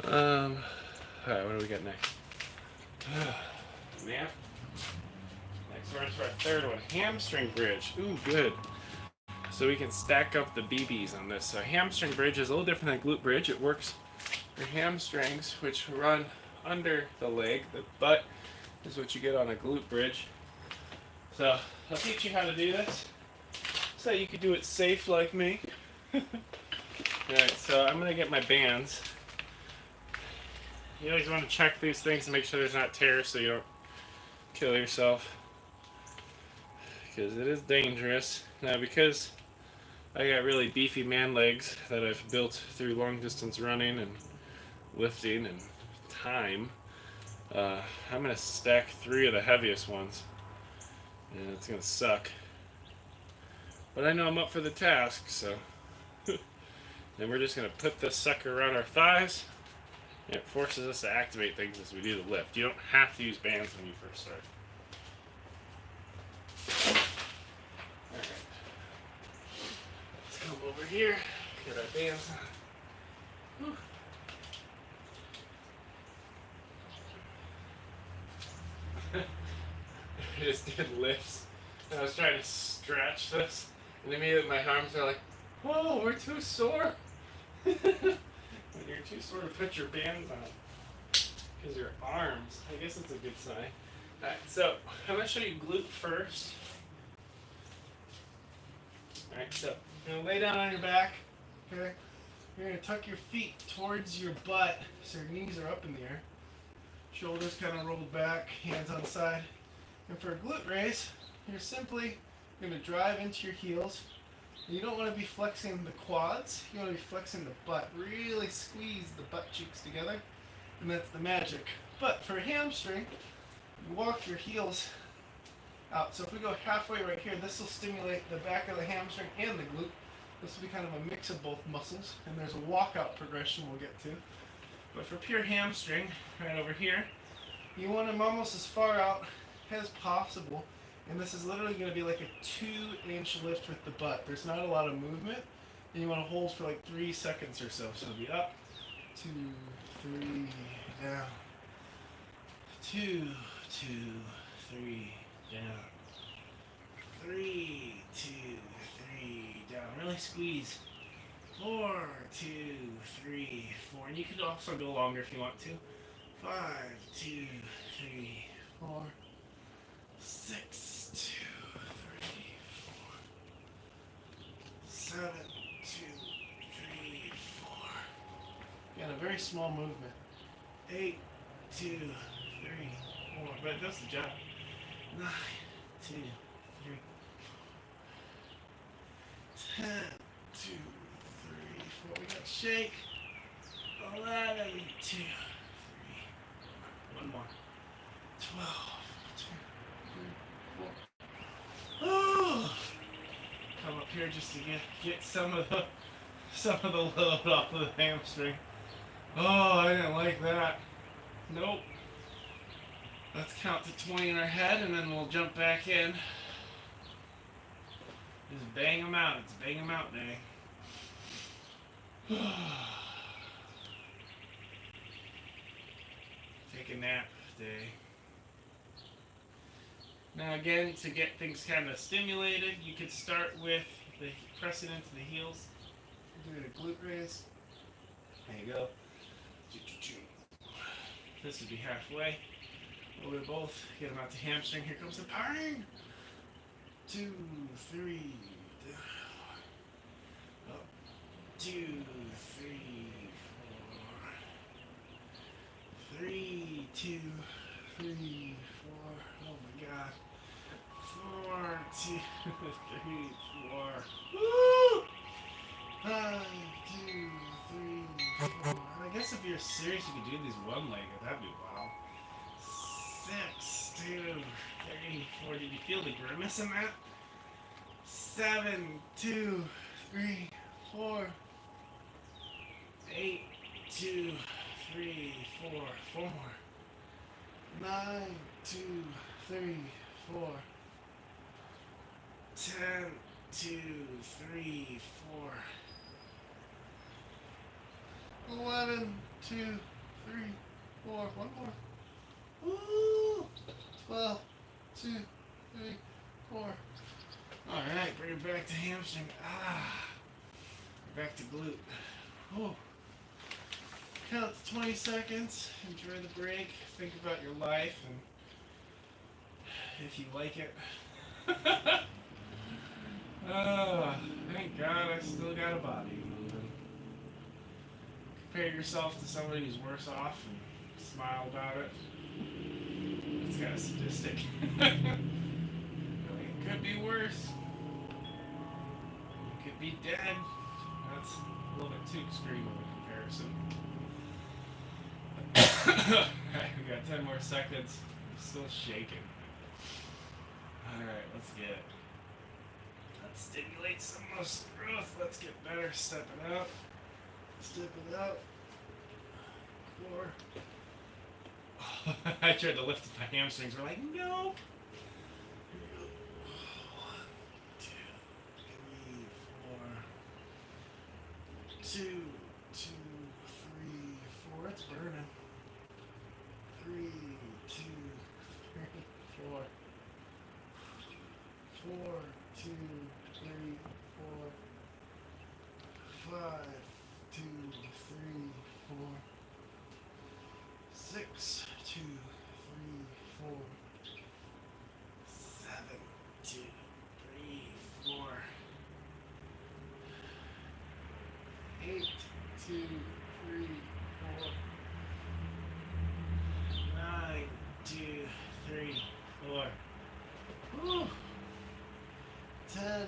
Alright, what do we got next? Man. Next one's for our third one. Hamstring bridge. Ooh, good. So we can stack up the BBs on this. So hamstring bridge is a little different than glute bridge. It works for hamstrings, which run under the leg. The butt is what you get on a glute bridge. So I'll teach you how to do this so you can do it safe like me. Alright, so I'm going to get my bands. You always want to check these things to make sure there's not tears so you don't kill yourself. Because it is dangerous. Now, because I got really beefy man legs that I've built through long distance running and lifting and time, I'm going to stack 3 of the heaviest ones. And it's going to suck. But I know I'm up for the task, so. Then we're just going to put this sucker around our thighs. And it forces us to activate things as we do the lift. You don't have to use bands when you first start. Alright. Let's come over here, get our bands on. Whew. I just did lifts, and I was trying to stretch this, and immediately my arms are like, whoa, we're too sore. When you're too sore to put your bands on, because your arms, I guess it's a good sign. Alright, so I'm going to show you glute first. Alright, so you're going to lay down on your back, okay? You're going to tuck your feet towards your butt so your knees are up in the air. Shoulders kind of rolled back, hands on the side. And for a glute raise, you're simply going to drive into your heels. And you don't want to be flexing the quads, you want to be flexing the butt. Really squeeze the butt cheeks together, and that's the magic. But for a hamstring, you walk your heels out. So if we go halfway right here, this will stimulate the back of the hamstring and the glute. This will be kind of a mix of both muscles, and there's a walkout progression we'll get to. But for pure hamstring, right over here, you want them almost as far out as possible. And this is literally going to be like a 2-inch lift with the butt. There's not a lot of movement, and you want to hold for like 3 seconds or so. So it'll be up, 2, 3, down, 2, 2, 3, down, 3, 2, 3, down. Really squeeze. 4, 2, 3, 4. And you can also go longer if you want to. 5, 2, 3, 4, 6, 2, 3, 4, 7, 2, 3, 4. Again, a very small movement. 8, 2, 3, 4. But it does the job. 9, 2, 3, 10, 2, 3, 4. We got shake. 11, 2, 3. One more. 12, 2, 3, 4. Oh! Come up here just to get some of the load off of the hamstring. Oh, I didn't like that. Nope. Let's count to 20 in our head, and then we'll jump back in. Just bang them out. It's bang them out day. Take a nap day. Now again, to get things kind of stimulated, you could start with the pressing into the heels. Do a glute raise. There you go. This would be halfway. Over to both. Get them out to hamstring. Here comes the powering. 2, 3, up. 2, 3, 4. 3, 2, 3, 4. Oh my god. 4, 2, 3, 4. Woo! 5, 2, 3, 4. I guess if you're serious, you could do these one-legged. That'd be wow. 6, 2, 3, 4. Did you feel the grimace in that? 7, 2, 3, 4. 8, 2, 3, 4. 4 more. 9, 2, 3, 4. 10, 2, 3, 4. 11, 2, 3, 4. One more. Woo! 12, 2, 3, 4. Alright, bring it back to hamstring. Back to glute. Whew. Count to 20 seconds. Enjoy the break. Think about your life and if you like it. Thank God I still got a body moving. Compare yourself to somebody who's worse off and smile about it. It's kind of sadistic. It could be worse. You could be dead. That's a little bit too extreme of a comparison. We got 10 more seconds. I'm still shaking. Alright, let's stimulate some muscle growth. Let's get better. Step it out. Core. I tried to lift my hamstrings. We're like, no. 2, 2, 3, 4. It's burning. 3, 2, 3, 4. 4, 2, 3, 4. 5, 2, 3, 4. 6, 2, 3, 4. 7, 2, 3, 4. 8, 2, 3, 4. 9, 2, 3, 4. Woo. 10,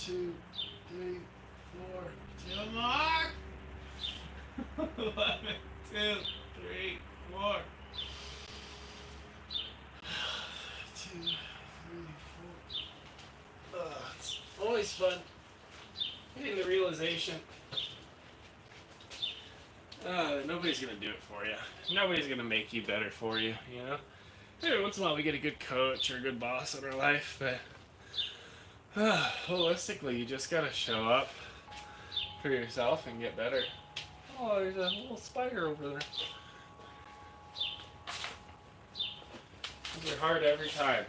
2, 3, 4. 2 more. 11, 2, 3, 4. 2, 3, 4. It's always fun. Getting the realization. Nobody's gonna do it for you. Nobody's gonna make you better for you, you know? Every once in a while we get a good coach or a good boss in our life, but holistically you just gotta show up for yourself and get better. Oh, there's a little spider over there. These are hard every time.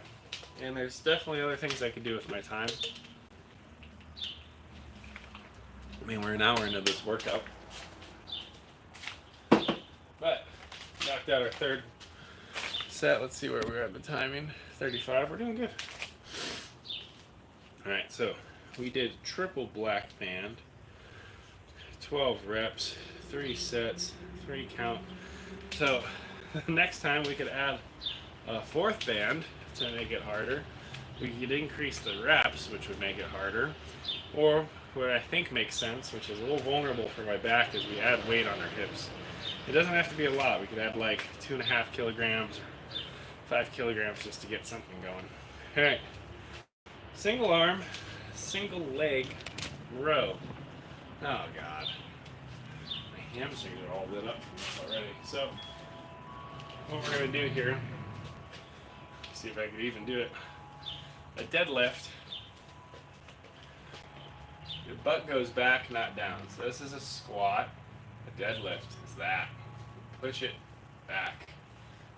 And there's definitely other things I could do with my time. I mean, we're an hour into this workout. But, knocked out our third set. Let's see where we're at the timing. 35. We're doing good. Alright, so we did triple black band. 12 reps, 3 sets, 3 count. So, next time we could add a 4th band to make it harder. We could increase the reps, which would make it harder. Or, what I think makes sense, which is a little vulnerable for my back, is we add weight on our hips. It doesn't have to be a lot. We could add like 2.5 kilograms or 5 kilograms just to get something going. Alright. Single arm, single leg row. Oh god. My hamstrings are all lit up from this already. So, what we're going to do here, see if I can even do it. A deadlift. Your butt goes back, not down. So this is a squat. A deadlift is that. Push it back.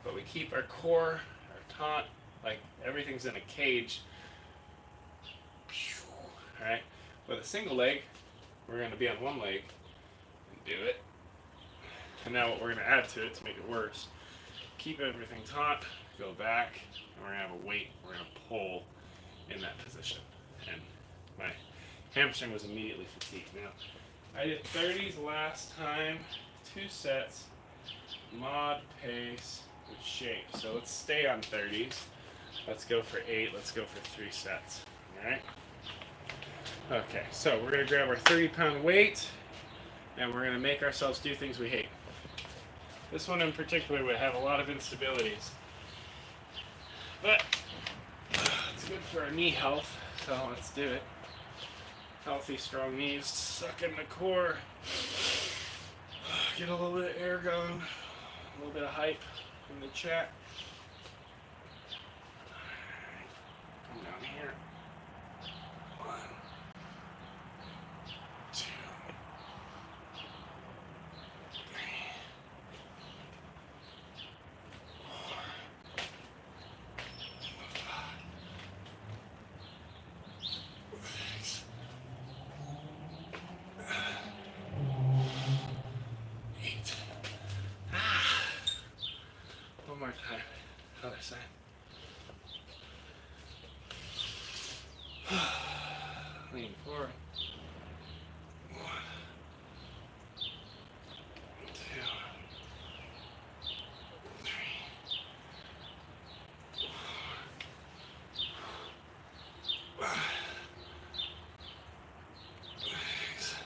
But we keep our core, our taunt, like everything's in a cage. Alright? With a single leg, we're going to be on one leg and do it. And now what we're going to add to it to make it worse, keep everything taut, go back, and we're going to have a weight we're going to pull in that position. And my hamstring was immediately fatigued. Now, I did 30s last time, 2 sets, mod pace with shape. So let's stay on 30s. Let's go for 8, let's go for 3 sets. Alright? Okay, so we're going to grab our 30-pound weight, and we're going to make ourselves do things we hate. This one in particular would have a lot of instabilities. But it's good for our knee health, so let's do it. Healthy, strong knees, suck in the core. Get a little bit of air going, a little bit of hype in the chat. Come down here. clean forward. 1, 2, 3, 4, 5, 6,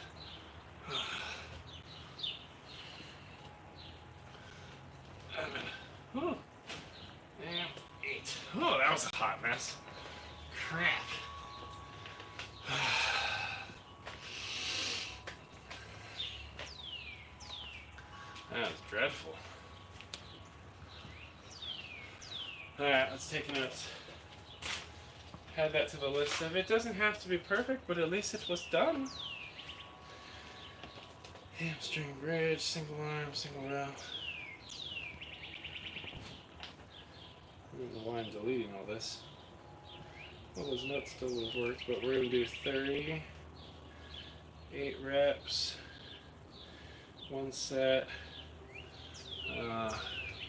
7, and 8. Oh, that was a hot mess. Crap. That was dreadful. Alright, let's take notes. Add that to the list of it doesn't have to be perfect, but at least it was done. Hamstring bridge, single arm, single row. I don't know why I'm deleting all this. All those notes still would have worked, but we're going to do 30, 8 reps, 1 set,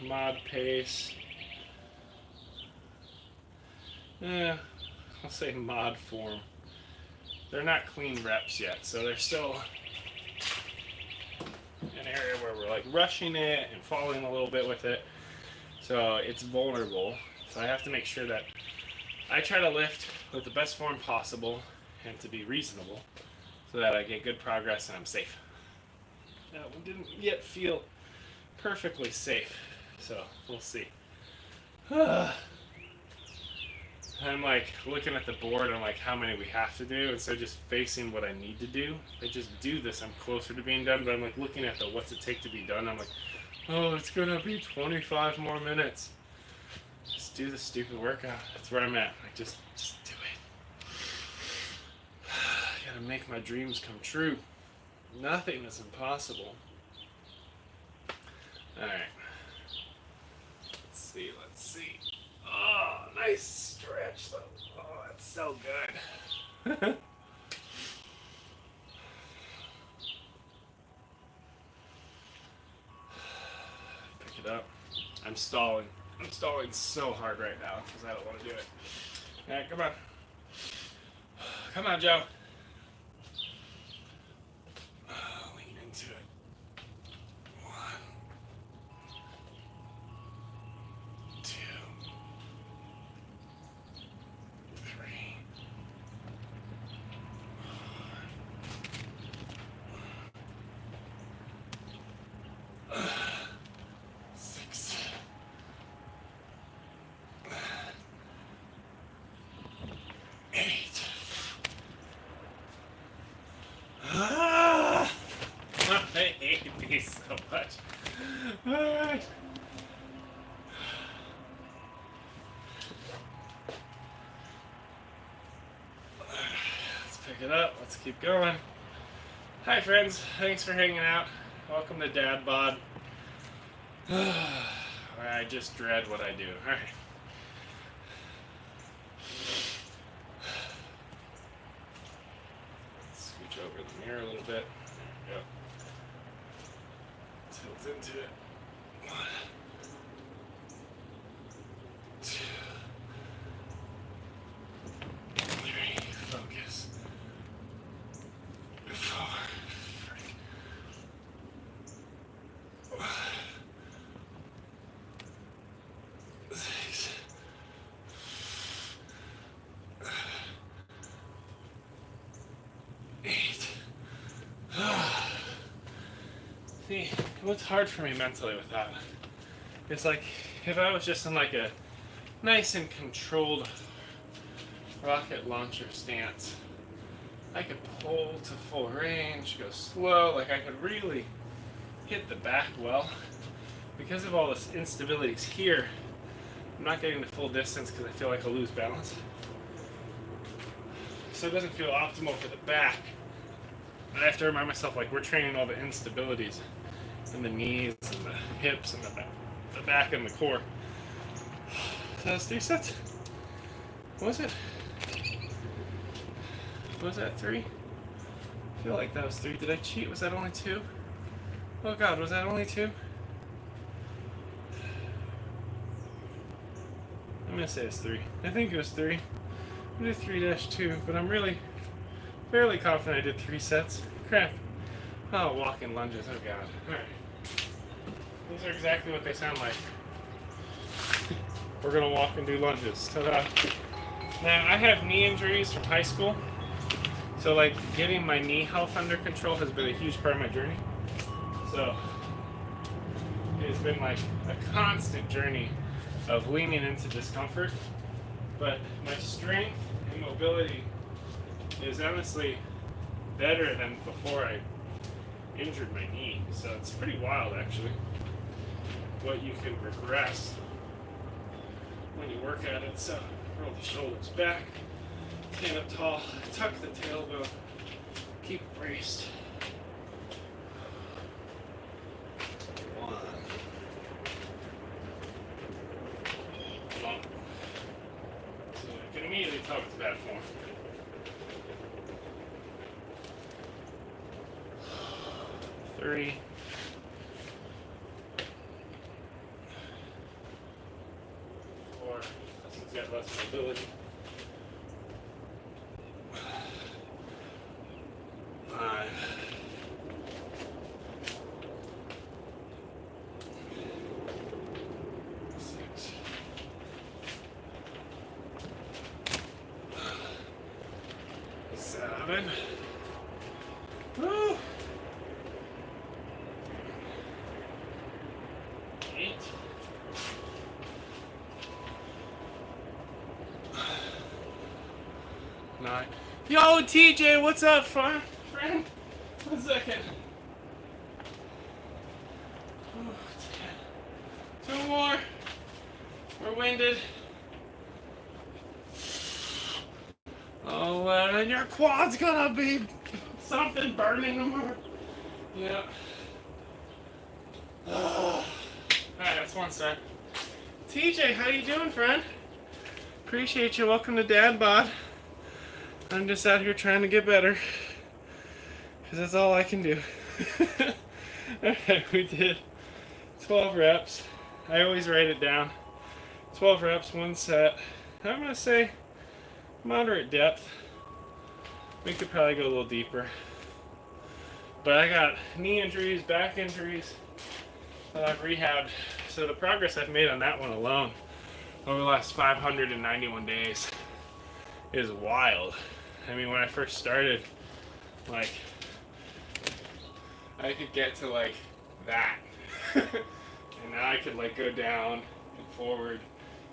mod pace. I'll say mod form. They're not clean reps yet, so they're still an area where we're like rushing it and falling a little bit with it. So it's vulnerable. So I have to make sure that I try to lift with the best form possible and to be reasonable so that I get good progress and I'm safe. That one didn't yet feel perfectly safe, so we'll see. I'm like looking at the board on like how many we have to do instead of just facing what I need to do. If I just do this, I'm closer to being done, but I'm like looking at the what's it take to be done. I'm like, oh, it's gonna be 25 more minutes. Just do the stupid workout. That's where I'm at. Like just do it. I gotta make my dreams come true. Nothing is impossible. Alright. Let's see. Oh, nice stretch though. Oh, that's so good. Pick it up. I'm stalling. I'm stalling so hard right now because I don't want to do it. Alright, come on. Come on, Joe. Lean into it. 1, 2, 3, 6, 8. I hate these so much. Alright. Let's pick it up. Let's keep going. Hi friends. Thanks for hanging out. Welcome to Dad Bod. I just dread what I do. Alright. Scooch over the mirror a little bit. There we go. Tilt into it. 1, 2, 3. Focus. 4. 6. See, it was hard for me mentally with that. It's like if I was just in like a nice and controlled rocket launcher stance, I could pull to full range, go slow, like I could really hit the back well. Because of all this instabilities here, I'm not getting the full distance because I feel like I'll lose balance. So it doesn't feel optimal for the back. I have to remind myself like we're training all the instabilities in the knees and the hips and the back and the core. So that's 3 sets. What was it? Was that 3? I feel like that was 3. Did I cheat? Was that only 2? Oh god, was that only 2? I'm gonna say it's 3. I think it was 3. I'm gonna do 3-2, but I'm really Fairly confident I did 3 sets. Crap. Oh, walking lunges. Oh god. Alright. These are exactly what they sound like. We're gonna walk and do lunges. Ta-da. Now, I have knee injuries from high school. So, like, getting my knee health under control has been a huge part of my journey. So, it's been like a constant journey of leaning into discomfort. But my strength and mobility is honestly better than before I injured my knee. So it's pretty wild, actually, what you can regress when you work at it. So roll the shoulders back, stand up tall, tuck the tailbone, keep it braced. 1. So you can immediately tell it's bad form. 3. 4. This one's got less mobility. 5. 6. 7. Woo! 8. 9. Yo, TJ, what's up, friend? 1 second. 10. 2 more. We're winded. 11. Your quad's gonna be something burning tomorrow. Yeah. Alright, that's 1 set. TJ, how you doing, friend? Appreciate you. Welcome to Dad Bod. I'm just out here trying to get better, because that's all I can do. Alright, we did 12 reps. I always write it down. 12 reps, 1 set. I'm going to say moderate depth. We could probably go a little deeper. But I got knee injuries, back injuries that I've rehabbed. So the progress I've made on that one alone over the last 591 days is wild. I mean, when I first started, like, I could get to like that. And now I could like go down and forward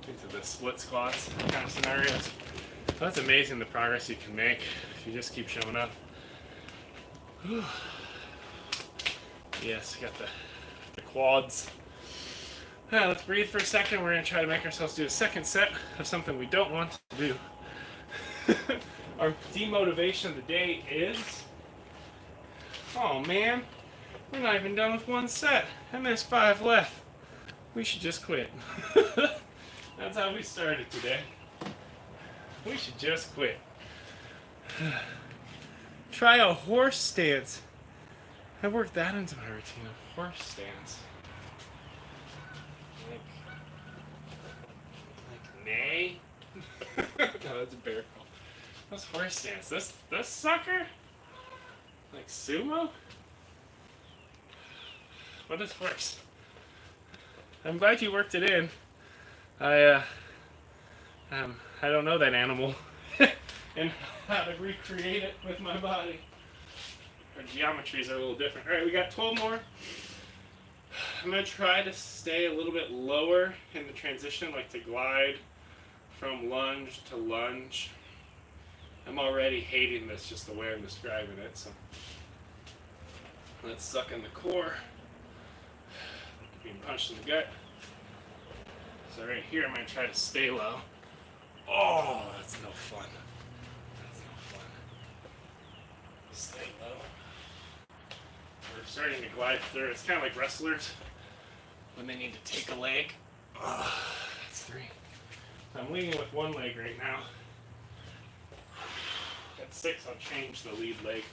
into the split squats kind of scenarios. So that's amazing, the progress you can make if you just keep showing up. Whew. Yes, got the quads. Let's breathe for a second. We're going to try to make ourselves do a second set of something we don't want to do. Our demotivation of the day is... Oh man, we're not even done with 1 set, and there's 5 left. We should just quit. That's how we started today. We should just quit. Try a horse stance. I worked that into my routine, a horse stance. Like nay? No, that's a bear call. What's horse stance? This sucker? Like sumo? What is horse? I'm glad you worked it in. I don't know that animal and how to recreate it with my body. Our geometries are a little different. Alright, we got 12 more. I'm going to try to stay a little bit lower in the transition, like to glide from lunge to lunge. I'm already hating this, just the way I'm describing it, so let's suck in the core. Being punched in the gut. So right here, I'm going to try to stay low. Oh, that's no fun. That's no fun. Stay low. We're starting to glide through. It's kind of like wrestlers when they need to take a leg. Oh, that's 3. I'm leading with 1 leg right now. At 6, I'll change the lead leg.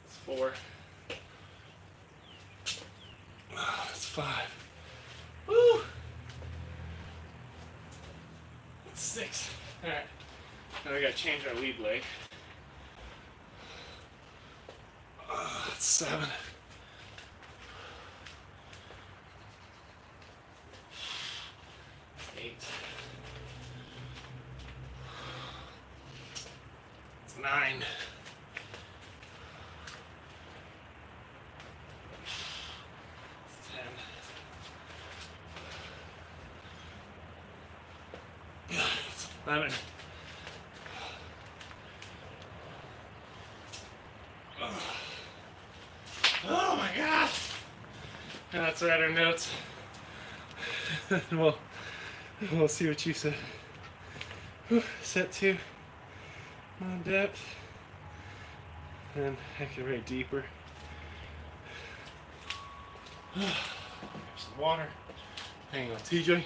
It's 4. Oh, that's 5. Woo! It's 6. Alright. Now we gotta change our lead leg. That's 7. 8. It's 9. It's 10. It's 11. Oh my god! And let's write our notes. we'll see what you said. Set 2 on depth. And I can write deeper. Some water. Hang on, TJ.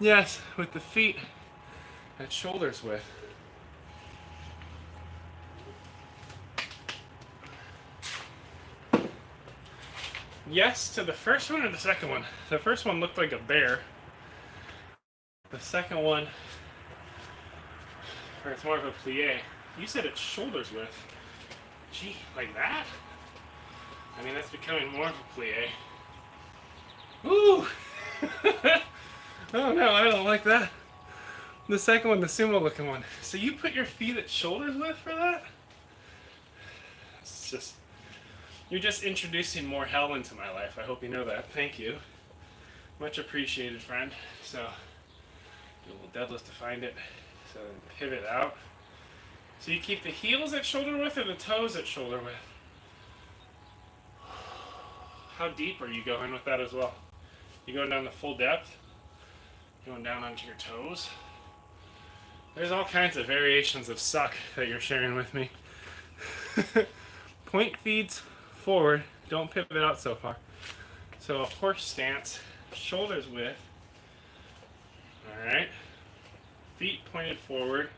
Yes, with the feet at shoulders width. Yes to the first one or the second one? The first one looked like a bear. The second one, or it's more of a plie. You said it's shoulders width. Gee, like that? I mean, that's becoming more of a plie. Ooh! Oh no, I don't like that. The second one, the sumo looking one. So you put your feet at shoulders width for that? It's just, you're just introducing more hell into my life. I hope you know that. Thank you. Much appreciated, friend. So, do a little deadlift to find it. So then pivot out. So you keep the heels at shoulder width or the toes at shoulder width? How deep are you going with that as well? You going down the full depth? Going down onto your toes? There's all kinds of variations of suck that you're sharing with me. Point feeds forward. Don't pivot out so far. So a horse stance, shoulders width. Alright. Feet pointed forward.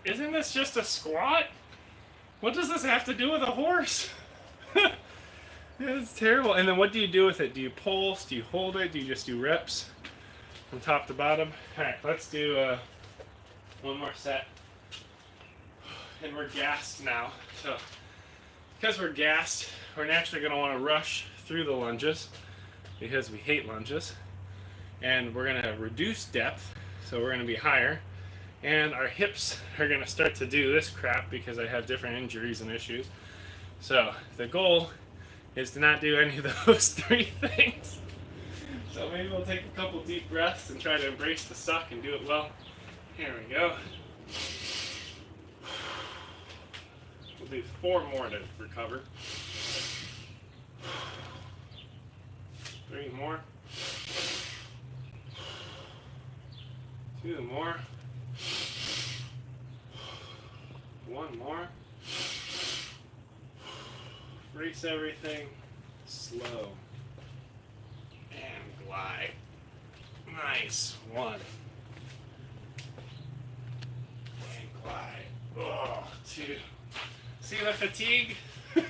Isn't this just a squat? What does this have to do with a horse? It's terrible. And then what do you do with it? Do you pulse? Do you hold it? Do you just do reps from top to bottom? Alright, let's do one more set. And we're gassed now. So, because we're gassed, we're naturally going to want to rush through the lunges because we hate lunges. And we're going to reduce depth, so we're going to be higher. And our hips are going to start to do this crap because I have different injuries and issues. So the goal is to not do any of those 3 things. So maybe we'll take a couple deep breaths and try to embrace the suck and do it well. Here we go. We'll do 4 more to recover. 3 more. 2 more. 1 more. Brace everything. Slow. And glide. Nice. 1. And glide. Oh, 2. See the fatigue? 3.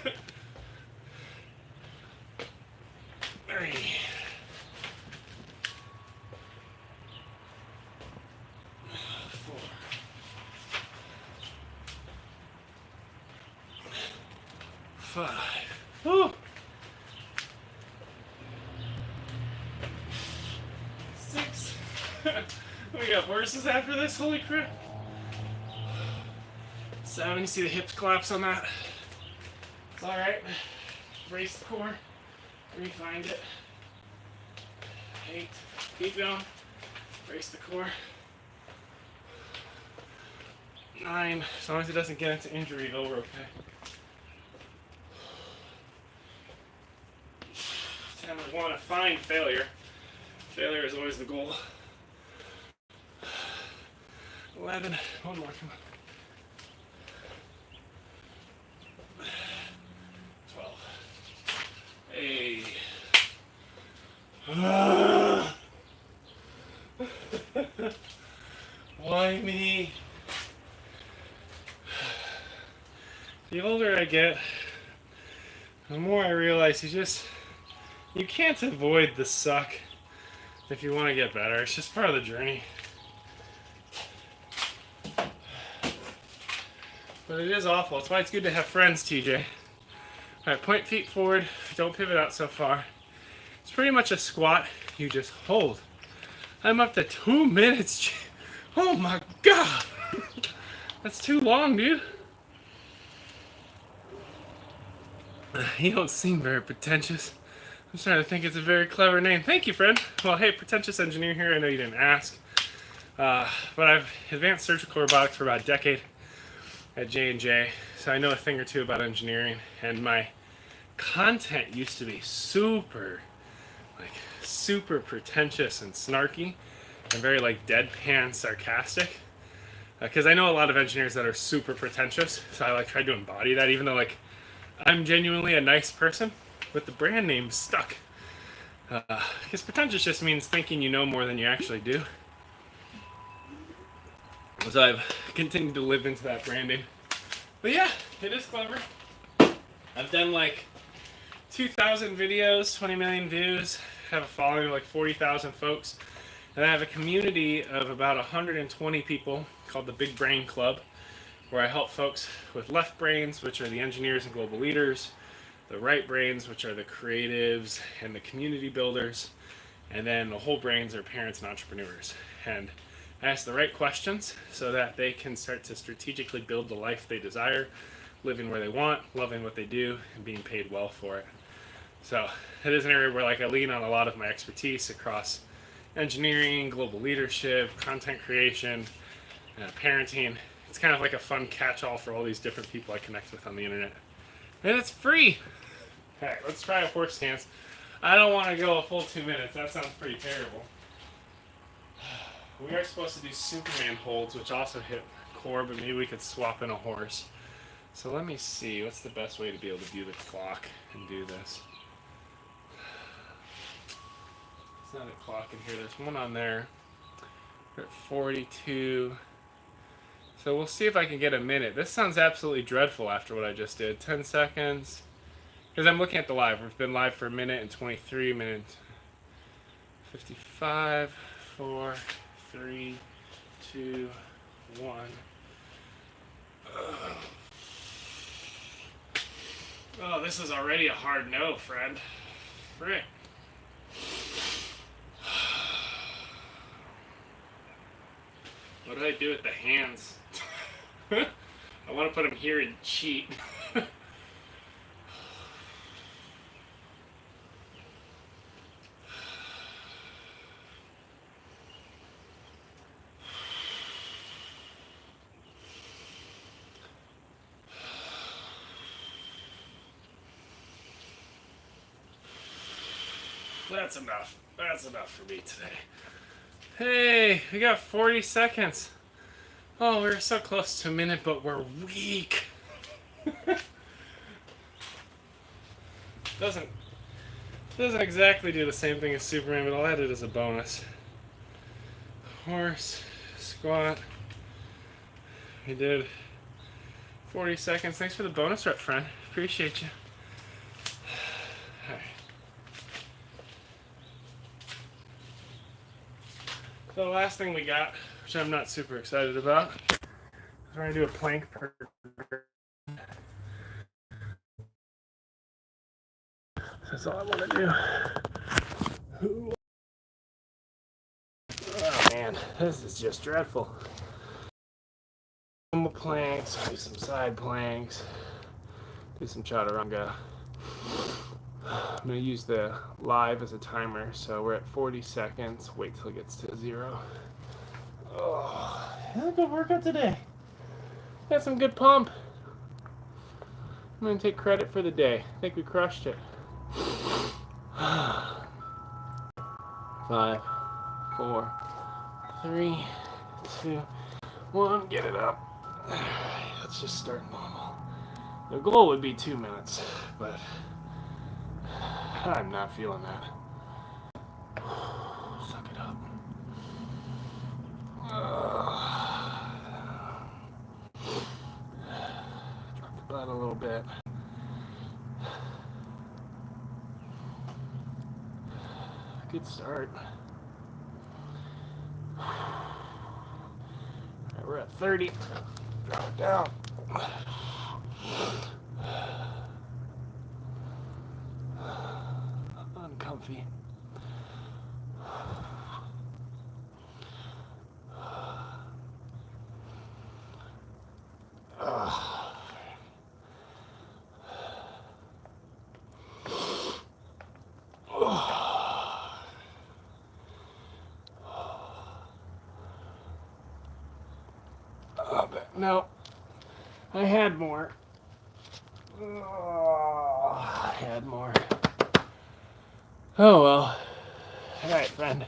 4. 5. Woo. 6. We got horses after this, holy crap. 7, you see the hips collapse on that? It's alright. Brace the core. Refind it. 8. Keep going. Brace the core. 9. As long as it doesn't get into injury, though, we're okay. 10. We want to find failure. Failure is always the goal. 11. 1 more, come on. 12. Hey. Why me? The older I get, the more I realize you can't avoid the suck if you want to get better. It's just part of the journey. But it is awful. That's why it's good to have friends, TJ. Alright, point feet forward. Don't pivot out so far. It's pretty much a squat. You just hold. I'm up to 2 minutes. Oh my god. That's too long, dude. You don't seem very pretentious. I'm starting to think it's a very clever name. Thank you, friend. Well, hey, Pretentious Engineer here. I know you didn't ask. But I've advanced surgical robotics for about a decade at J&J, so I know a thing or two about engineering. And my content used to be super pretentious and snarky and very deadpan sarcastic. Because I know a lot of engineers that are super pretentious, so I tried to embody that, even though I'm genuinely a nice person, but the brand name stuck. Because pretentious just means thinking you know more than you actually do. So I've continued to live into that branding. But yeah, it is clever. I've done 2,000 videos, 20 million views, have a following of 40,000 folks, and I have a community of about 120 people called the Big Brain Club, where I help folks with left brains, which are the engineers and global leaders, the right brains, which are the creatives and the community builders, and then the whole brains are parents and entrepreneurs. And I ask the right questions so that they can start to strategically build the life they desire, living where they want, loving what they do, and being paid well for it. So it is an area where I lean on a lot of my expertise across engineering, global leadership, content creation, parenting. It's kind of like a fun catch-all for all these different people I connect with on the internet. And it's free! Alright, let's try a horse stance. I don't want to go a full 2 minutes. That sounds pretty terrible. We are supposed to do Superman holds, which also hit core, but maybe we could swap in a horse. So let me see. What's the best way to be able to view the clock and do this? There's not a clock in here. There's one on there. We're at 42. So we'll see if I can get a minute. This sounds absolutely dreadful after what I just did. 10 seconds. Because I'm looking at the live. We've been live for a minute and 23 minutes. 55, 4, 3, 2, 1. Oh, this is already a hard no, friend. Frick. What do I do with the hands? I want to put them here and cheat. That's enough. That's enough for me today. Hey, we got 40 seconds. Oh, we're so close to a minute, but we're weak. Doesn't exactly do the same thing as Superman, but I'll add it as a bonus. Horse, squat. We did 40 seconds. Thanks for the bonus rep, friend. Appreciate you. All right. So the last thing we got, which I'm not super excited about, is we're going to do a plank per. That's all I want to do. Oh man, this is just dreadful. Normal planks, do some side planks, do some chaturanga. I'm going to use the live as a timer, so we're at 40 seconds. Wait till it gets to 0. Oh, had a good workout today. Got some good pump. I'm going to take credit for the day. I think we crushed it. 5, 4, 3, 2, 1. Get it up. Alright, let's just start normal. The goal would be 2 minutes, but I'm not feeling that. Suck it up. Drop the butt a little bit. Good start. Alright, we're at 30. Drop it down. Uncomfy. No, I had more. I had more. Oh well. Alright, friend.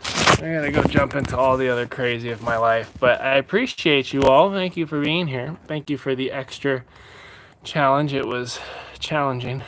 I gotta go jump into all the other crazy of my life. But I appreciate you all. Thank you for being here. Thank you for the extra challenge. It was challenging.